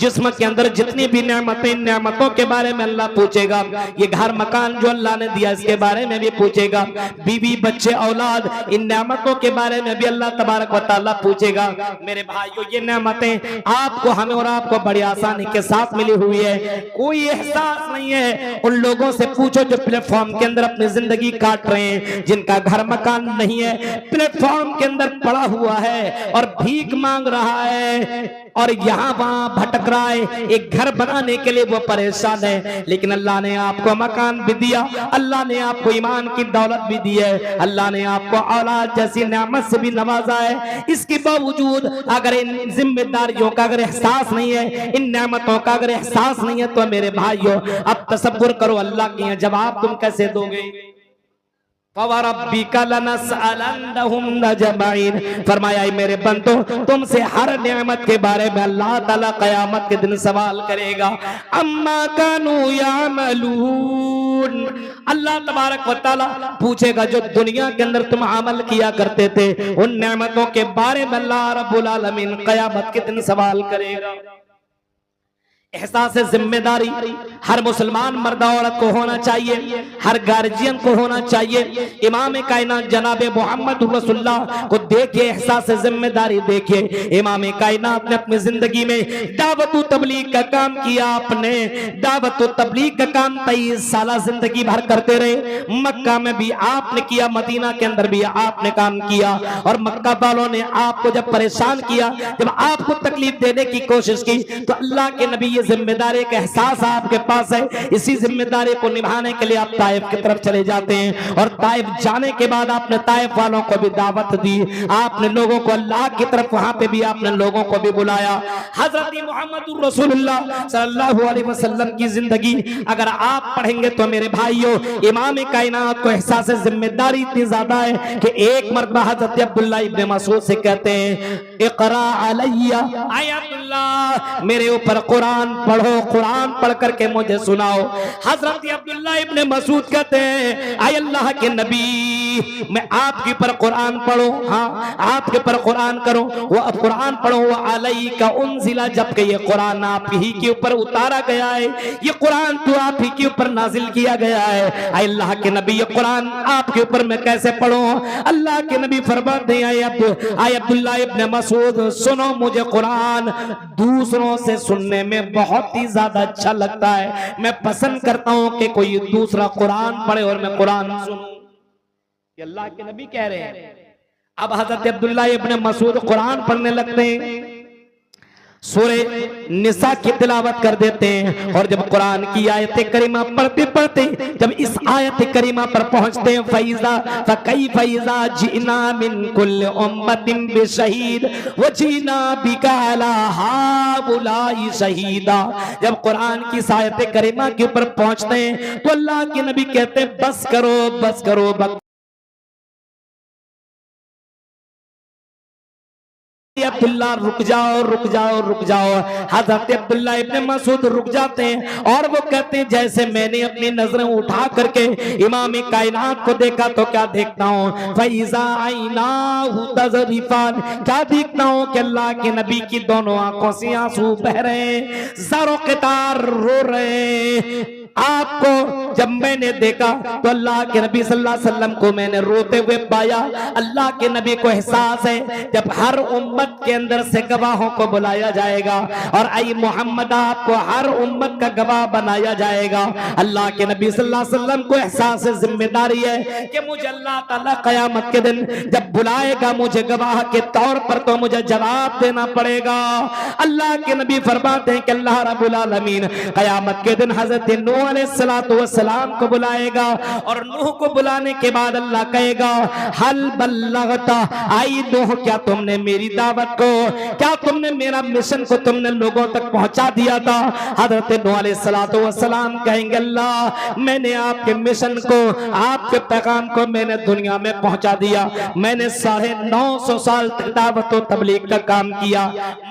जिस्म के अंदर जितनी भी नेमतें, नेमतों के बारे में अल्लाह पूछेगा। ये घर मकान जो अल्लाह ने दिया इसके बारे में भी पूछेगा। बीवी बच्चे औलाद, इन नेमतों के बारे में भी अल्लाह तबारक व तआला पूछेगा। मेरे भाइयों, ये नेमतें आपको, हमें और आपको बड़ी आसानी के साथ मिली हुई है। कोई एहसास नहीं है उन लोगों से पूछो जो प्लेटफॉर्म के अंदर अपनी जिंदगी काट रहे हैं, जिनका घर मकान नहीं है, प्लेटफॉर्म के अंदर पड़ा हुआ है और भीख मांग रहा है और यहाँ वहां भटक रहा है। एक घर बनाने के लिए वो परेशान है, लेकिन अल्लाह ने आपको मकान भी दिया, अल्लाह ने आपको ईमान की दौलत भी दी है, अल्लाह ने आपको औलाद जैसी नेमत से भी नवाजा है। इसके बावजूद अगर इन जिम्मेदारियों का अगर एहसास नहीं है, इन नेमतों का अगर एहसास नहीं है, तो मेरे भाइयों अब तसव्वुर करो अल्लाह के जवाब तुम कैसे दोगे। फवरब्बिका लनसअलन्नहुम अजमईन, फरमाया मेरे बंदो तुमसे हर नेमत के बारे में अल्लाह ताला कयामत के दिन सवाल करेगा। अम्मा कानू यामलून, अल्लाह तबारक व तआला पूछेगा जो दुनिया के अंदर तुम अमल किया करते थे उन नेमतों के बारे में अल्लाह रब्बुल आलमीन कयामत के दिन सवाल करेगा। एहसास जिम्मेदारी हर मुसलमान मर्द औरत को होना चाहिए, हर गार्जियन को होना चाहिए। इमाम कायनात जनाब मोहम्मद रसूलुल्लाह को देखिए, एहसास जिम्मेदारी देखिए। इमाम कायनात ने अपनी जिंदगी में दावत तबलीग का काम किया। आपने दावत तबलीग का काम 23 साल जिंदगी भर करते रहे। मक्का में भी आपने किया, मदीना के अंदर भी आपने काम किया और मक्का वालों ने आपको जब परेशान किया, जब आपको तकलीफ देने की कोशिश की, तो अल्लाह के नबी जिम्मेदारी का एहसास आपके पास है। इसी जिम्मेदारी को निभाने के लिए आप ताइफ की तरफ चले जाते हैं और ताइफ जाने के बाद आपने ताइफ वालों को भी दावत दी, आपने लोगों को अल्लाह की तरफ, वहां पे भी आपने लोगों को भी बुलाया। हजरत मोहम्मद रसूलुल्लाह सल्लल्लाहु अलैहि वसल्लम की जिंदगी अगर आप पढ़ेंगे तो मेरे भाइयों, इमाम कायनात को एहसास जिम्मेदारी इतनी ज्यादा है कि एक मरतबा हजरत अब्दुल्लाह इब्न मसूद से कहते हैं इक़रा अलैया, आय अब्दुल्लाह मेरे ऊपर कुरान पढ़ो, कुरान पढ़ करके मुझे सुनाओ। हजरत अब्दुल्लाह इब्न मसूद कहते हैं आय अल्लाह के नबी मैं आपके ऊपर कुरान पढ़ो, हाँ आपके ऊपर कुरान करो, वो अब कुरान पढ़ो, वो अलैका उनजिला, जबकि ये कुरान आप ही के ऊपर उतारा गया है, ये कुरान तो आप ही के ऊपर नाजिल किया गया है। आय अल्लाह के नबी ये कुरान आपके ऊपर मैं कैसे पढ़ूं। अल्लाह के नबी फरमाते हैं आय अब्दुल्लाह इब्न मसूद सुनो, मुझे कुरान दूसरों से सुनने में बहुत ही ज्यादा अच्छा लगता है। मैं पसंद करता हूं कि कोई दूसरा कुरान पढ़े और मैं कुरान सुनूं। ये अल्लाह के नबी कह रहे हैं। अब हजरत अब्दुल्लाह इब्न मसूद कुरान पढ़ने लगते हैं, सूरे निसा की तिलावत कर देते हैं और जब कुरान की आयत करीमा पढ़ते पढ़ते जब इस आयत करीमा पर पहुंचते हैं फैज़ा फकैफ़ा जिना मिन कुल्लि उम्मतिन बिशहीद व जिना बिका अला हाउलाई शहीदा, जब कुरान की इस आयत करीमा के ऊपर पहुंचते हैं तो अल्लाह के नबी कहते हैं बस करो बस करो, अब्दुल्ला रुक जाओ रुक जाओ रुक जाओ। हजरत अब्दुल्ला इब्न मसूद रुक जाते हैं और वो कहते हैं जैसे मैंने अपनी नजरें उठा करके इमाम कायनात को देखा तो क्या देखता हूँ, फैज़ा आइनाहु तज़रिफान, क्या देखता हूँ कि अल्लाह के नबी की दोनों आंखों से आंसू बह रहे हैं, ज़रो क़तार रो रहे हैं। आपको जब मैंने देखा तो अल्लाह के नबी सल्लल्लाहु अलैहि वसल्लम को मैंने रोते हुए पाया। अल्लाह के नबी को एहसास है जब हर उम्मत के अंदर से गवाहों को बुलाया जाएगा और आई मोहम्मद आपको हर उम्मत का गवाह बनाया जाएगा। अल्लाह के नबी सल्लल्लाहु अलैहि वसल्लम को एहसास है, जिम्मेदारी है कि मुझे अल्लाह ताला क़यामत के दिन जब बुलाएगा मुझे गवाह के तौर पर तो मुझे जवाब देना पड़ेगा। अल्लाह के नबी फरमाते हैं कि अल्लाह रब्बुल आलमीन क़यामत के दिन हजरत नूह अलैहिस्सलातु वस्सलाम को बुलाएगा और नूह को बुलाने के बाद अल्लाह कहेगा हल बल्लगता, आई नूह क्या तुमने मेरी दावत को, क्या तुमने मेरा मिशन को तुमने लोगों तक पहुंचा दिया था। हजरत नूह अलैहिस्सलातु वस्सलाम कहेंगे अल्लाह मैंने आपके मिशन को, आपके पैगाम को मैंने दुनिया में पहुंचा दिया। मैंने 950 साल तक दावत और तबलीग का काम किया।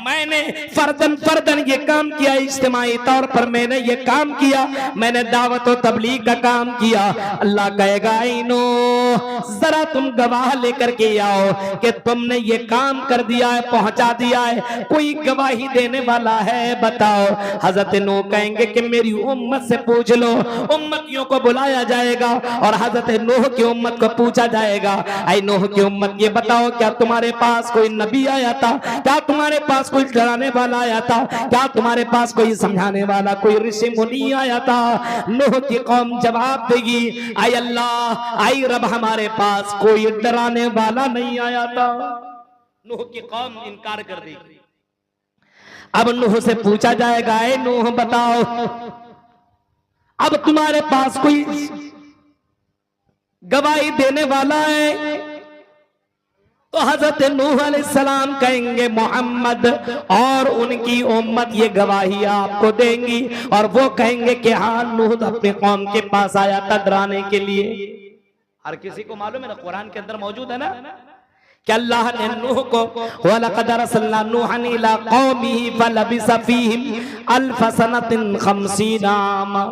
मैंने फर्दन फर्दन ये काम किया, इज्तिमाई तौर पर मैंने ये काम किया, मैंने दावत और तबलीग का काम किया। अल्लाह कहेगा इनो जरा तुम गवाह लेकर के आओ कि तुमने ये काम कर दिया है, पहुंचा दिया है, कोई गवाही देने वाला है बताओ। हजरत नूह कहेंगे कि मेरी उम्मत से पूछ लो। उम्मतियों को बुलाया जाएगा और हजरत नूह की उम्मत को पूछा जाएगा ऐ नूह की उम्मत ये बताओ क्या तुम्हारे पास कोई नबी आया था, क्या तुम्हारे पास कोई डराने वाला आया था, क्या तुम्हारे पास कोई समझाने वाला कोई ऋषि मुनि आया था। नूह की कौम जवाब देगी आई अल्लाह आई रब हमारे पास कोई डराने वाला नहीं आया था। नूह की कौम इनकार कर देगी। अब नूह से पूछा जाएगा ऐ नूह बताओ अब तुम्हारे पास कोई गवाही देने वाला है। तो हजरत नूह अलैहिस्सलाम कहेंगे मोहम्मद और उनकी उम्मत ये गवाही आपको देंगी और वो कहेंगे कि हाँ नूह अपने कौम के पास आया था डराने के लिए। हर किसी को मालूम है ना, कुरान के अंदर मौजूद है ना कि अल्लाह ने नूह को वलक़द अर्सलना नूहन इला क़ौमिही फ़लबिसा फ़ीहिम अल्फ़ सनतिन ख़म्सीना आमा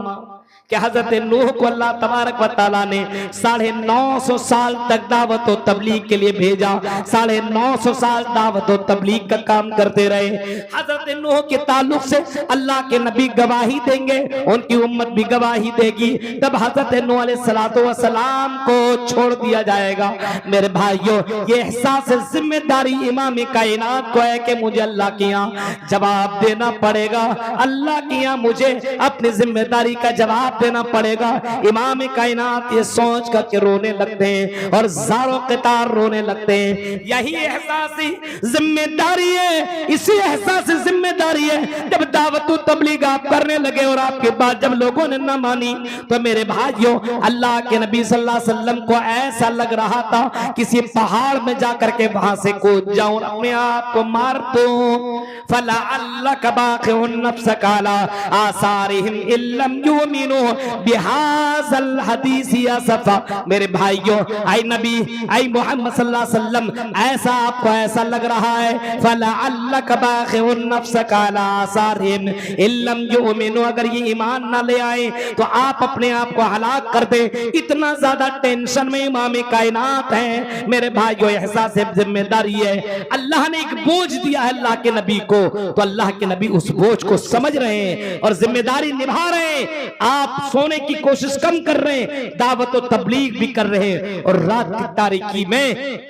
कि हजरत नूह को अल्लाह तबारक व तआला ने 950 साल तक दावत और तबलीग के लिए भेजा। 950 साल दावत और तबलीग का काम करते रहे। हजरत नूह के ताल्लुक से अल्लाह के नबी गवाही देंगे, उनकी उम्मत भी गवाही देगी। तब हजरत नूह अलैहिस्सलातु वस्सलाम को छोड़ दिया जाएगा। मेरे भाइयों ये एहसास जिम्मेदारी इमाम कायनात को है कि मुझे अल्लाह के यहाँ जवाब देना पड़ेगा, अल्लाह के यहाँ मुझे अपनी जिम्मेदारी का जवाब देना पड़ेगा। इमाम कायनात ये सोच कर के रोने लगते हैं और ज़ारो क़तार रोने लगते हैं। यही एहसास जिम्मेदारी है, इसी एहसास जिम्मेदारी है जब दावत तबलीग आप करने लगे और आपके बाद जब लोगों ने ना मानी तो मेरे भाइयों अल्लाह के नबी सल्लल्लाहु अलैहि वसल्लम को ऐसा लग रहा था किसी पहाड़ में जाकर के वहां से कूद जाऊं, अपने आप को मार दूं। फलअल्लक बाक़िउन नफ्सक अला आसारिहिम इल्लम युमिनु बिहाज़ल हदीस असफ़ा। मेरे भाइयों आई नबी आई मोहम्मद सल्लल्लाहु अलैहि वसल्लम ऐसा आपको ऐसा लग रहा है फलअल्लक बाक़िउन नफ्सक अला आसारिहिम इल्लम युमिनु, अगर ये ईमान ना ले आए तो आप अपने आप को हलाक कर दे। इतना ज्यादा टेंशन में इमाम कायनात है। मेरे भाइयों एहसास जिम्मेदारी है, अल्लाह ने एक बोझ दिया है अल्लाह के नबी को, तो अल्लाह के नबी उस बोझ को समझ रहे हैं और जिम्मेदारी निभा रहे हैं। आप सोने की कोशिश कम कर रहे हैं, दावत और तबलीग भी कर रहे हैं और रात की तारीकी में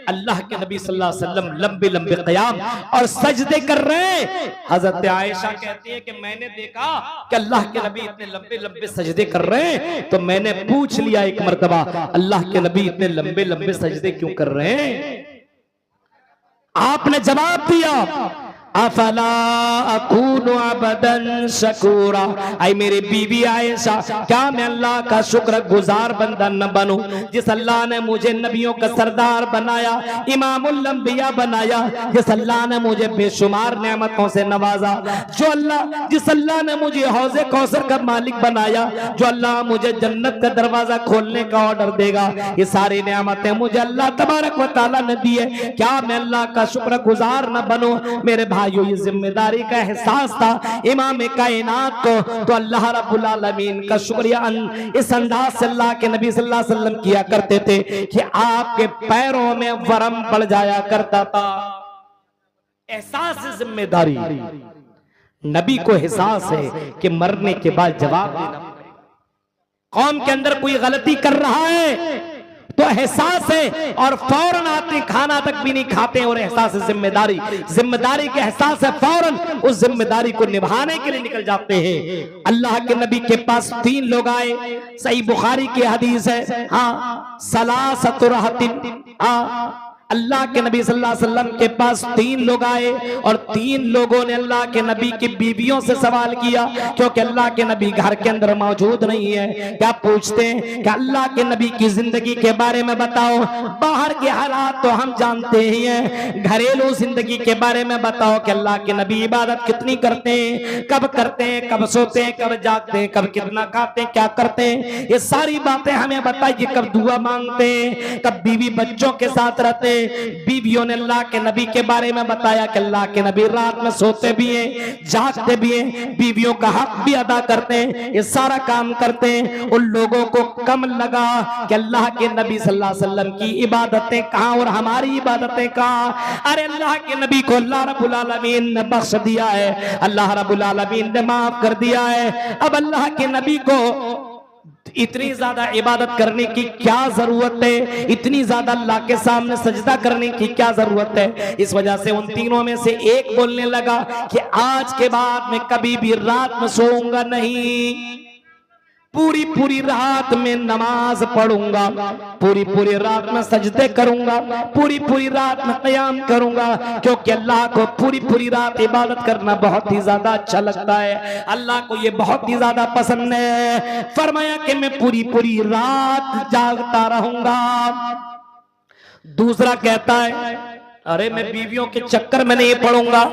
अल्लाह के नबी सल्लल्लाहु अलैहि वसल्लम लंबे लंबे क़याम और सजदे कर रहे हैं। हजरत आयशा कहती है कि मैंने देखा कि अल्लाह के नबी इतने लंबे लंबे सजदे कर रहे हैं तो मैंने पूछ लिया एक मर्तबा अल्लाह के नबी इतने लंबे लंबे सजदे क्यों कर रहे हैं। आपने जवाब दिया अफला अकूनु अबदन शकूरा, आई मेरी बीवी आयशा क्या मैं अल्लाह का शुक्र गुजार बंदा न बनूं जिस अल्लाह ने मुझे नबियों का सरदार बनाया, इमामुल अंबिया बनाया, जिस अल्लाह ने मुझे बेशुमार नेमतों से नवाजा, जो अल्लाह जिस अल्लाह ने मुझे हौज़े कौसर का मालिक बनाया, जो अल्लाह मुझे जन्नत का दरवाजा खोलने का ऑर्डर देगा, ये सारी नेमतें मुझे अल्लाह तबारक व तआला ने दी है, क्या मैं अल्लाह का शुक्र गुजार न बनूं। मेरे भाइयों ये जिम्मेदारी का एहसास था इमाम कायनात को, तो अल्लाह रब्बुल आलमीन का शुक्रिया इस अंदाज से अल्लाह के नबी सल्लल्लाहु अलैहि वसल्लम किया करते थे कि आपके पैरों में वरम पड़ जाया करता था। एहसास जिम्मेदारी, नबी को एहसास है कि मरने के बाद जवाब देना पड़ेगा। कौम के अंदर कोई गलती कर रहा है तो एहसास है और फौरन आते, खाना तक भी नहीं खाते, और एहसास है जिम्मेदारी, जिम्मेदारी के एहसास है, फौरन उस जिम्मेदारी को निभाने के लिए निकल जाते हैं। अल्लाह के नबी के पास 3 लोग आए, सही बुखारी की हदीस है। हाँ, सलासतुरहतिन, हाँ, अल्लाह के नबी सल्लल्लाहु अलैहि वसल्लम के पास 3 लोग आए और 3 लोगों ने अल्लाह के नबी की बीवियों से सवाल किया, क्योंकि अल्लाह के नबी घर के अंदर मौजूद नहीं है। क्या पूछते हैं कि अल्लाह के नबी की जिंदगी के बारे में बताओ, बाहर के हालात तो हम जानते ही हैं, घरेलू जिंदगी के बारे में बताओ कि अल्लाह के नबी इबादत कितनी करते हैं, कब करते हैं, कब सोते हैं, कब जागते हैं, कब कितना खाते हैं, क्या करते हैं, ये सारी बातें हमें बताइए। कब दुआ मांगते हैं, कब बीवी बच्चों के साथ रहते हैं। बीवियों ने अल्लाह के नबी के बारे में बताया कि अल्लाह के नबी रात में सोते भी हैं, जागते भी हैं, बीवियों का हक भी अदा करते हैं, ये सारा काम करते हैं। उन लोगों को कम लगा कि अल्लाह के नबी सल्लल्लाहु अलैहि वसल्लम की इबादतें कहां और हमारी इबादतें कहां। अरे अल्लाह के नबी को अल्लाह रब्बुल आलमीन ने बख्श दिया है, अल्लाह रब्बुल आलमीन ने माफ कर दिया है। अब अल्लाह के नबी को इतनी ज्यादा इबादत करने की क्या जरूरत है, इतनी ज्यादा अल्लाह के सामने सजदा करने की क्या जरूरत है। इस वजह से उन तीनों में से एक बोलने लगा कि आज के बाद मैं कभी भी रात में सोऊंगा नहीं, पूरी पूरी रात में नमाज पढ़ूंगा, पूरी पूरी रात में सजदे करूंगा, पूरी पूरी रात में क़याम करूंगा, क्योंकि अल्लाह को पूरी पूरी रात इबादत करना बहुत ही ज्यादा अच्छा लगता है, अल्लाह को ये बहुत ही ज्यादा पसंद है। फरमाया कि मैं पूरी पूरी रात जागता रहूंगा। दूसरा कहता है अरे मैं बीवियों के चक्कर में नहीं पड़ूंगा।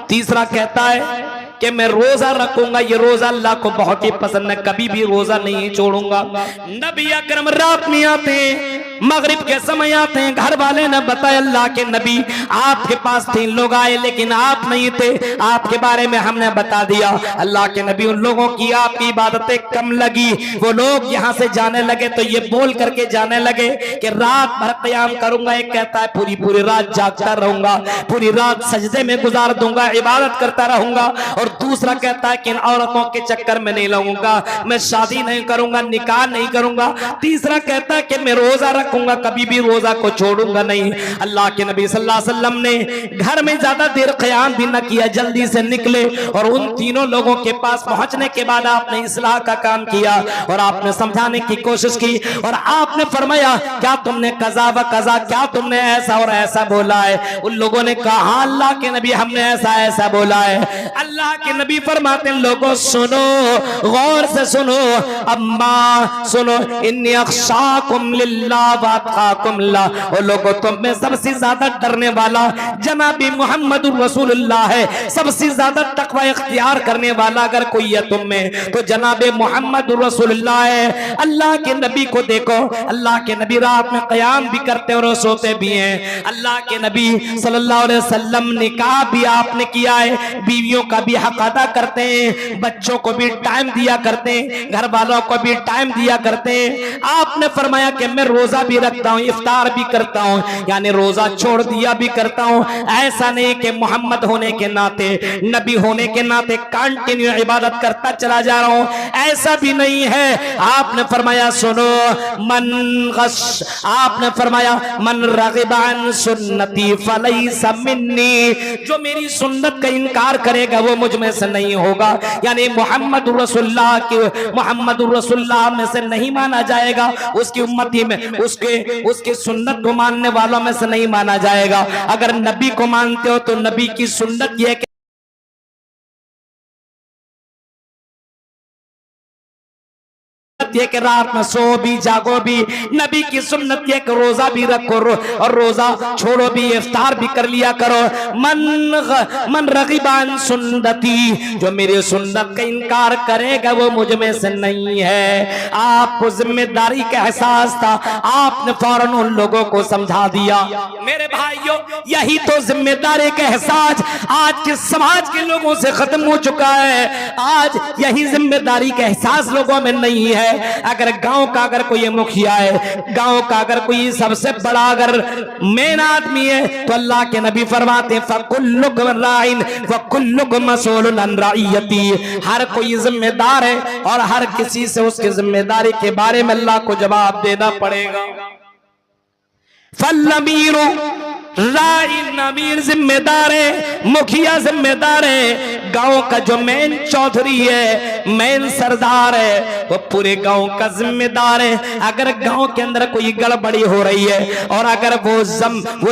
तीसरा कहता है कि मैं रोजा रखूंगा, ये रोजा अल्लाह को बहुत ही पसंद है, कभी भी रोजा नहीं छोड़ूंगा। नबी अकरम रात में आते हैं, मगरिब के समय आते हैं, घर वाले ने बताया अल्लाह के नबी आपके पास 3 लोग आए लेकिन आप नहीं थे, आपके बारे में हमने बता दिया। अल्लाह के नबी उन लोगों की आपकी इबादतें कम लगी, वो लोग यहाँ से जाने लगे तो ये बोल करके जाने लगे कि रात भर क़याम करूंगा। एक कहता है पूरी पूरी रात जागता रहूंगा, पूरी रात सजदे में गुजार दूंगा, इबादत करता रहूंगा। और दूसरा कहता है कि इन औरतों के चक्कर में नहीं लगूंगा, मैं शादी नहीं करूंगा, निकाह नहीं करूंगा। तीसरा कहता है कि मैं रोजा रखूंगा, कभी भी रोजा को छोड़ूंगा नहीं। अल्लाह के नबी सल्लल्लाहु अलैहि वसल्लम ने घर में ज्यादा देर क़याम भी न किया, जल्दी से निकले और उन तीनों लोगों के पास पहुंचने के बाद आपने इस्लाह का काम किया और आपने समझाने की कोशिश की और आपने फरमाया क्या तुमने कज़ा व कज़ा, क्या तुमने ऐसा और ऐसा बोला है। उन लोगों ने कहा अल्लाह के नबी हमने ऐसा ऐसा बोला है। अल्लाह के नबी फरमाते हैं लोगों सुनो, गौर से सुनो, अम्मा सुनो, इन्नी अख्शाकुम लिल्लाह व अत्काकुम ला। और लोगों तुम में सबसे ज्यादा डरने वाला जनाबी मुहम्मदुर रसूलुल्लाह है, सबसे ज्यादा तकवा इख्तियार करने वाला अगर कोई है तुम में तो जनाबे मुहम्मदुर रसूलुल्लाह है। अल्लाह के नबी को देखो, अल्लाह के नबी रात में क़याम भी करते और सोते भी हैं। अल्लाह के नबी सल्लल्लाहु अलैहि वसल्लम निकाह भी आपने किया है, बीवियों का भी हक अदा करते हैं, बच्चों को भी टाइम दिया करते हैं, घर वालों को भी टाइम दिया करते हैं। आपने फरमाया कि मैं रोजा भी रखता हूँ, इफ्तार भी करता हूँ, यानी रोजा छोड़ दिया भी करता हूँ। ऐसा नहीं कि मोहम्मद होने के नाते, नबी होने के नाते कंटिन्यू इबादत करता चला जा रहा हूँ, ऐसा भी नहीं है। आपने फरमाया सुनो, आपने फरमाया मन रग़िबा अन सुन्नती फलैसा मिन्नी, जो मेरी सुन्नत का इनकार करेगा वो मुझ में से नहीं होगा, यानी मोहम्मद रसूलुल्लाह में से नहीं माना जाएगा, उसकी उम्मती में उसके सुन्नत को मानने वालों में से नहीं माना जाएगा। अगर नबी को मानते हो तो नबी की सुन्नत ये ये कि रात में सो भी जागो भी, नबी की सुन्नत ये कि रोजा भी रखो और रोजा छोड़ो भी, इफ्तार भी कर लिया करो। मन रग़िबा अन सुन्नती, जो मेरी सुन्नत का इनकार करेगा वो मुझ में से नहीं है। आपको जिम्मेदारी का एहसास था, आपने फौरन उन लोगों को समझा दिया। मेरे भाइयों यही तो जिम्मेदारी का एहसास आज के समाज के लोगों से खत्म हो चुका है। आज यही जिम्मेदारी का एहसास लोगों में नहीं है। अगर गांव का अगर कोई मुखिया है, गांव का अगर कोई सबसे बड़ा अगर मेन आदमी है, तो अल्लाह के नबी फरमाते हैं फकुल्लुकुम राइन वकुल्लुकुम मसऊलुन अन रइयती, हर कोई जिम्मेदार है और हर किसी से उसकी जिम्मेदारी के बारे में अल्लाह को जवाब देना पड़ेगा। फल्लमीरु राइन, अमीर जिम्मेदार है, मुखिया जिम्मेदार है, गांव का जो मेन चौधरी है, मेन सरदार है, वो पूरे गांव का जिम्मेदार है। अगर गांव के अंदर कोई गड़बड़ी हो रही है और अगर वो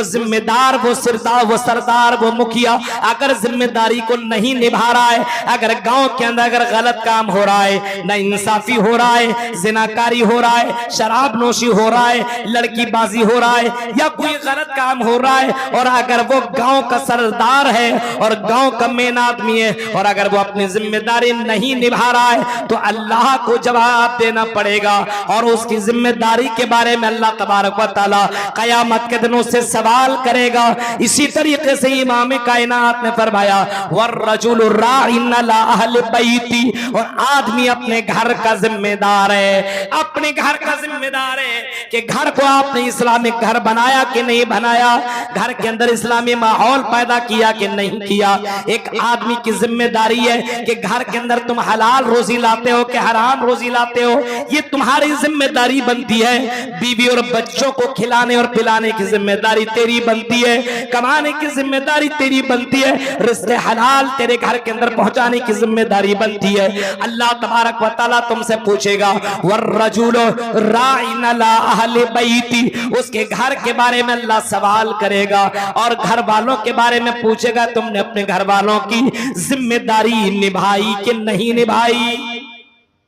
जिम्मेदार, वो सरदार, वो मुखिया अगर जिम्मेदारी को नहीं निभा रहा है, अगर गांव के अंदर अगर गलत काम हो रहा है, ना इंसाफी हो रहा है, जिनाकारी हो रहा है, शराब नोशी हो रहा है, लड़कीबाजी हो रहा है, या कोई गलत काम हो रहा है, और अगर वो गांव का सरदार है और गांव का मेन आदमी है और अगर वो अपनी जिम्मेदारी नहीं निभा रहा है, तो अल्लाह को जवाब देना पड़ेगा और उसकी जिम्मेदारी के बारे में अल्लाह तबारक व तआला कयामत के दिन उससे सवाल करेगा। इसी तरीके से इमाम कायनात ने फरमाया वर्रजुलु राइन अला अहलि बैती, और आदमी अपने घर का जिम्मेदार है, अपने घर का जिम्मेदार है कि घर को आपने इस्लामिक घर बनाया कि नहीं बनाया, घर के अंदर इस्लामी माहौल पैदा किया कि नहीं किया। एक आदमी की जिम्मेदारी है कि घर के अंदर तुम हलाल रोजी लाते हो कि हराम रोजी लाते हो, ये तुम्हारी जिम्मेदारी बनती है। बीवी और बच्चों को खिलाने और पिलाने की जिम्मेदारी तेरी बनती है, कमाने की जिम्मेदारी तेरी बनती है, रिज़्क़ हलाल तेरे घर के अंदर पहुंचाने की जिम्मेदारी बनती है। अल्लाह तबारक व तआला तुमसे पूछेगा वर्रजुलु राइन अला अहलि बैती, उसके घर के बारे में अल्लाह सवाल करेगा और घर वालों के बारे में पूछेगा तुमने अपने घर वालों की जिम्मेदारी निभाई कि नहीं निभाई।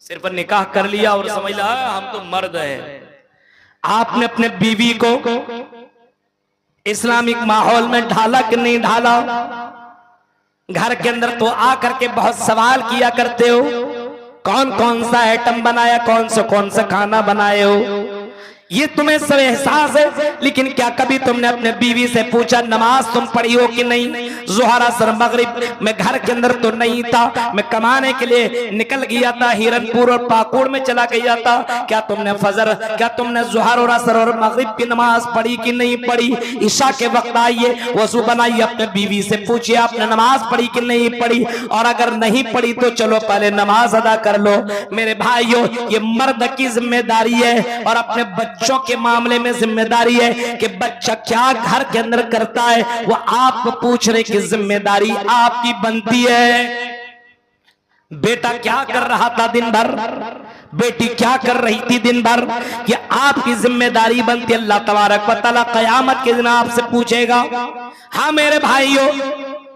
सिर्फ निकाह कर लिया और समझ लिया हम तो मर्द है। आपने अपने बीवी को इस्लामिक माहौल में ढाला कि नहीं ढाला? घर के अंदर तो आकर के बहुत सवाल किया करते हो, कौन कौन सा आइटम बनाया, कौन सा खाना बनाए हो, ये तुम्हें सब एहसास है। लेकिन क्या कभी तुमने अपने बीवी से पूछा नमाज तुम पढ़ी हो कि नहीं? ज़ोहर असर मगरिब मैं घर के अंदर तो नहीं था, मैं कमाने के लिए निकल गया था, हिरनपुर और पाकुड़ में चला गया था, क्या तुमने फजर, क्या तुमने ज़ोहर और असर और मगरिब की नमाज पढ़ी कि नहीं पढ़ी? इशा के वक्त आइए, वज़ू बनाइए, अपने बीवी से पूछिए आपने नमाज पढ़ी कि नहीं पढ़ी, और अगर नहीं पढ़ी तो चलो पहले नमाज अदा कर लो। मेरे भाइयों, ये मर्द की जिम्मेदारी है और अपने बच्चों के मामले में जिम्मेदारी है कि बच्चा क्या घर के अंदर करता है वो आपको पूछने की जिम्मेदारी आपकी बनती है। बेटा क्या कर रहा था दिन भर, बेटी क्या कर रही थी दिन भर, ये आपकी जिम्मेदारी बनती है। अल्लाह तबारक व तआला क़यामत के दिन आपसे पूछेगा। हाँ मेरे भाइयों,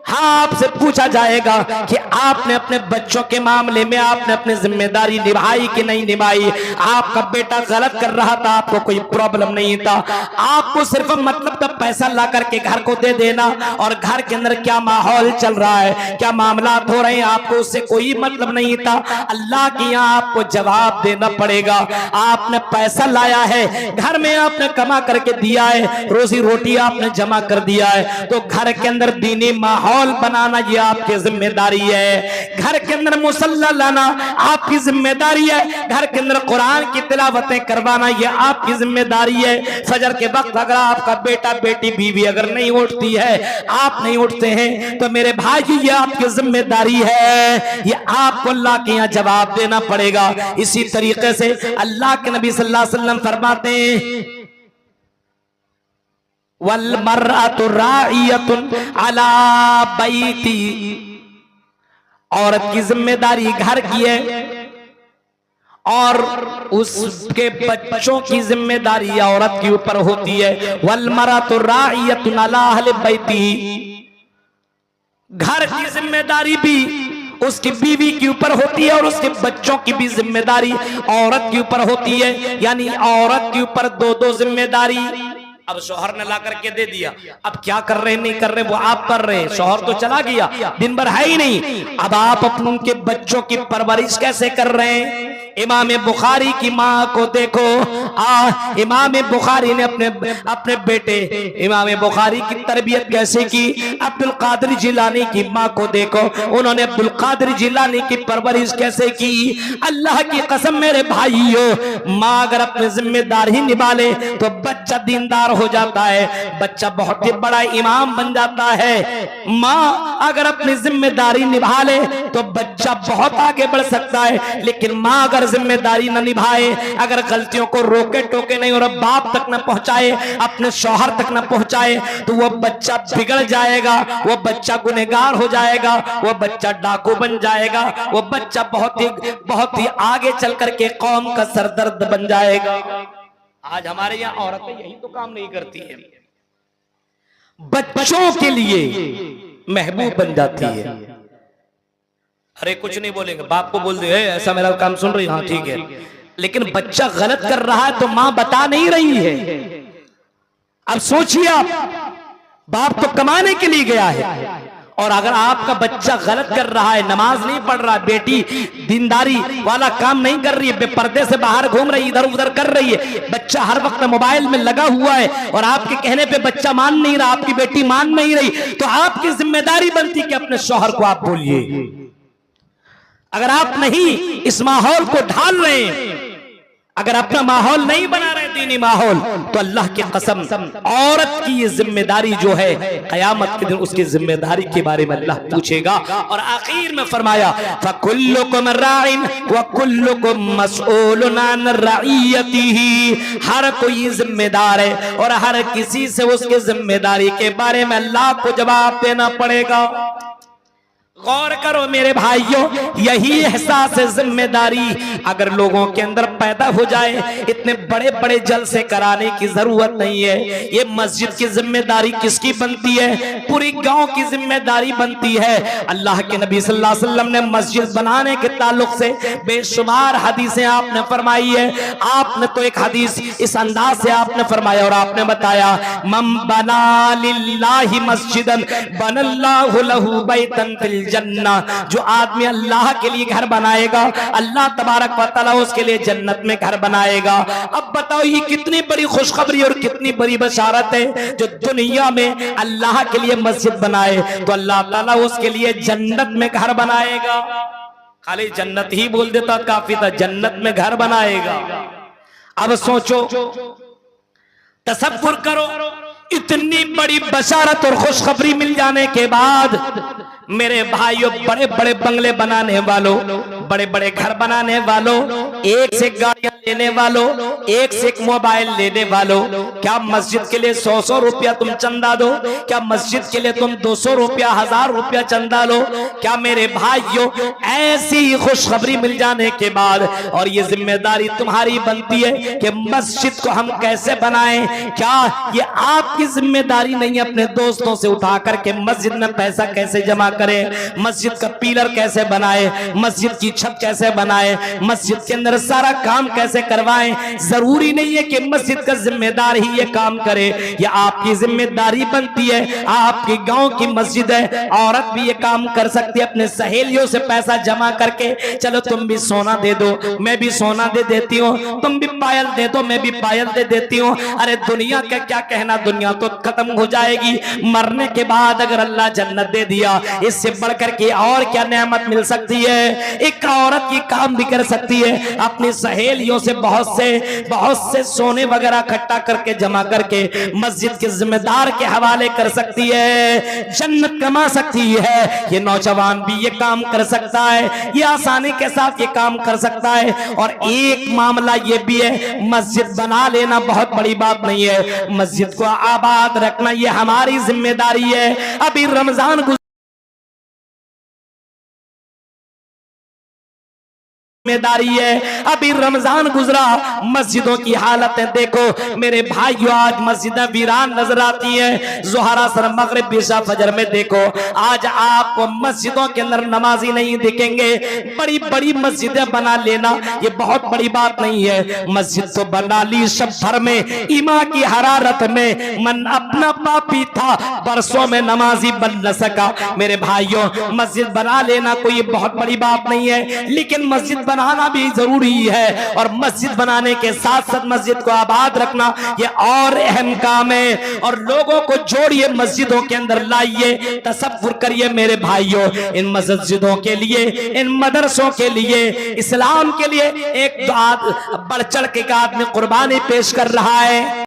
हाँ आपसे पूछा जाएगा कि आपने अपने बच्चों के मामले में आपने अपनी जिम्मेदारी निभाई कि नहीं निभाई। आपका बेटा गलत कर रहा था, आपको कोई प्रॉब्लम नहीं था, आपको सिर्फ मतलब था पैसा ला करके घर को दे देना और घर के अंदर क्या माहौल चल रहा है, क्या मामलात हो रहे हैं, आपको उससे कोई मतलब नहीं था। अल्लाह के यहाँ आपको जवाब देना पड़ेगा। आपने पैसा लाया है, घर में आपने कमा करके दिया है, रोजी रोटी आपने जमा कर दिया है, तो घर के अंदर दीनी माहौल बनाना ये आपकी जिम्मेदारी है। घर के अंदर मुसल्ला लाना आपकी जिम्मेदारी है। घर के अंदर कुरान की तिलावतें करवाना ये आपकी जिम्मेदारी है। फजर के वक्त अगर आपका बेटा बेटी बीवी अगर नहीं उठती है, आप नहीं उठते हैं, तो मेरे भाई ये आपकी जिम्मेदारी है, ये आपको अल्लाह के यहाँ जवाब देना पड़ेगा। इसी तरीके से अल्लाह के नबी सल्लल्लाहु अलैहि वसल्लम फरमाते हैं वल मर्अतु राइयतुन अला बैती, औरत की जिम्मेदारी घर की है और उसके बच्चों की जिम्मेदारी औरत के ऊपर होती है। वल मर्अतु राइयतुन अला अहलि बैती, घर की जिम्मेदारी भी उसकी बीवी के ऊपर होती है और उसके बच्चों की भी जिम्मेदारी औरत के ऊपर होती है। यानी औरत के ऊपर दो दो जिम्मेदारी। अब शौहर ने ला करके दे दिया, अब क्या कर रहे नहीं कर रहे वो आप कर रहे हैं, शौहर तो चला गया, दिन भर है ही नहीं, अब आप अपने उनके बच्चों की परवरिश कैसे कर रहे हैं, इमाम बुखारी की माँ को देखो, इमाम बुखारी ने अपने बेटे इमाम बुखारी की तरबियत कैसे की। अब्दुल कादिर जिलानी की माँ को देखो, उन्होंने अब्दुल कादिर जिलानी की परवरिश कैसे की। अल्लाह की कसम मेरे भाइयों, माँ अगर अपनी जिम्मेदारी निभा ले तो बच्चा दीनदार हो जाता है, बच्चा बहुत ही बड़ा इमाम बन जाता है। माँ अगर अपनी जिम्मेदारी निभा ले तो बच्चा बहुत आगे बढ़ सकता है, लेकिन माँ अगर जिम्मेदारी न निभाए, अगर गलतियों को रोके टोके नहीं और बाप तक न पहुंचाए, अपने शौहर तक न पहुंचाए, तो वो बच्चा बिगड़ जाएगा, वो बच्चा गुनहगार हो जाएगा, वो बच्चा डाकू बन जाएगा, वो बच्चा बहुत ही आगे चल करके कौम का सरदर्द बन जाएगा। आज हमारे यहाँ औरतें यही तो काम नहीं करती है, बच्चों के लिए महबूब बन जाती है। अरे कुछ नहीं बोलेंगे, बाप को बोल दे ऐसा मेरा काम सुन रही, हाँ ठीक है, लेकिन बच्चा गलत कर रहा है तो मां बता नहीं रही है। अब सोचिए आप, बाप तो कमाने के लिए गया है, और अगर आपका बच्चा गलत कर रहा है, नमाज नहीं पढ़ रहा, बेटी दीनदारी वाला काम नहीं कर रही है, बेपर्दे से बाहर घूम रही, इधर उधर कर रही है, बच्चा हर वक्त मोबाइल में लगा हुआ है, और आपके कहने पे बच्चा मान नहीं रहा, आपकी बेटी मान नहीं रही, तो आपकी जिम्मेदारी बनती कि अपने शौहर को आप बोलिए। अगर आप नहीं इस माहौल को ढाल रहे हैं, अगर अपना माहौल नहीं बना रहे दीनी माहौल, तो अल्लाह की कसम औरत की ये जिम्मेदारी जो है कयामत के दिन उसकी जिम्मेदारी के बारे में अल्लाह पूछेगा। और आखिर में फरमाया फकुल्लुकुम राइन व कुल्लुकुम मसऊलुन अन रइयतिही, हर कोई जिम्मेदार है और हर किसी से उसकी जिम्मेदारी के बारे में अल्लाह को जवाब देना पड़ेगा। गौर करो मेरे भाइयों, यही एहसास जिम्मेदारी अगर लोगों के अंदर पैदा हो जाए, इतने बड़े बड़े जलसे कराने की जरूरत नहीं है। ये मस्जिद की जिम्मेदारी किसकी बनती है? पूरी गांव की जिम्मेदारी बनती है। अल्लाह के नबी सल्लल्लाहु अलैहि वसल्लम ने मस्जिद बनाने के ताल्लुक से बेशुमार हदीसें आपने फरमाई है। आपने तो एक हदीस इस अंदाज से आपने फरमाया और आपने बताया, मम बना लिल्लाहि मस्जिदन बनल्लाहु लहू बैतन फिल जन्ना, जो आदमी अल्लाह के लिए घर बनाएगा, अल्लाह तबारक व तआला उसके लिए जन्नत में घर बनाएगा। अब बताओ ये कितनी बड़ी खुशखबरी और कितनी बड़ी बशारत है, जो दुनिया में अल्लाह के लिए मस्जिद बनाए तो अल्लाह ताला उसके लिए जन्नत में घर बनाएगा। खाली जन्नत ही बोल देता काफी था, जन्नत में घर बनाएगा। अब सोचो, तसव्वुर करो, इतनी बड़ी बशारत और खुशखबरी मिल जाने के बाद मेरे भाइयों, बड़े बड़े बंगले बनाने वालों, बड़े बड़े घर बनाने वालों, एक से गाड़ियां लेने वालों, एक से एक मोबाइल लेने वालों, क्या मस्जिद के लिए 100-100 रुपया तुम चंदा दो? क्या मस्जिद के लिए तुम 200 रुपया 1000 रुपया चंदा लो? क्या मेरे भाइयों, ऐसी खुशखबरी मिल जाने के बाद और ये जिम्मेदारी तुम्हारी बनती है कि मस्जिद को हम कैसे बनाएं? क्या ये आपकी जिम्मेदारी नहीं है अपने दोस्तों से उठा करके मस्जिद में पैसा कैसे जमा करें, मस्जिद का पिलर कैसे बनाए, मस्जिद की छत कैसे बनाए, मस्जिद के अंदर सारा काम कैसे करवाएं? जरूरी नहीं है कि मस्जिद का जिम्मेदार ही ये काम करे, ये आपकी जिम्मेदारी बनती है। आपकी गांव की मस्जिद है, औरत भी ये काम कर सकती है, अपने सहेलियों से पैसा जमा करके, चलो तुम भी सोना दे दो, मैं भी सोना दे देती हूँ, तुम भी पायल दे दो, मैं भी पायल दे देती हूँ। अरे दुनिया का क्या कहना, दुनिया तो खत्म हो जाएगी, मरने के बाद अगर अल्लाह जन्नत दे दिया, इससे बढ़कर के और क्या नेमत मिल सकती है? एक औरत ये काम भी कर सकती है, अपनी सहेलियों से बहुत से सोने वगैरह इकट्ठा करके जमा करके मस्जिद के जिम्मेदार के हवाले कर सकती है, जन्नत कमा सकती है। ये नौजवान भी ये काम कर सकता है, ये आसानी के साथ ये काम कर सकता है। और एक मामला ये भी है, मस्जिद बना लेना बहुत बड़ी बात नहीं है, मस्जिद को आबाद रखना ये हमारी जिम्मेदारी है। अभी रमजान जिम्मेदारी है, अभी रमजान गुजरा, मस्जिदों की हालतें देखो मेरे भाइयों, आज मस्जिदें वीरान नजर आती हैं। ज़ोहर असर मगरिब इशा फजर में देखो, आज आपको मस्जिदों के अंदर नमाजी नहीं दिखेंगे। बड़ी बड़ी मस्जिदें बना लेना ये बहुत बड़ी बात नहीं है, मस्जिद तो बना ली सब भर में, ईमा की हरारत में मन अपना पापी था, बरसों में नमाजी बन न सका। मेरे भाइयों, मस्जिद बना लेना कोई बहुत बड़ी बात नहीं है, लेकिन मस्जिद बनाना भी जरूरी है, और मस्जिद बनाने के साथ साथ मस्जिद को आबाद रखना ये और अहम काम है। और लोगों को जोड़िए, मस्जिदों के अंदर लाइए, तसव्वुर करिए मेरे भाइयों, इन मस्जिदों के लिए, इन मदरसों के लिए, इस्लाम के लिए एक बढ़ चढ़ के आदमी कुर्बानी पेश कर रहा है।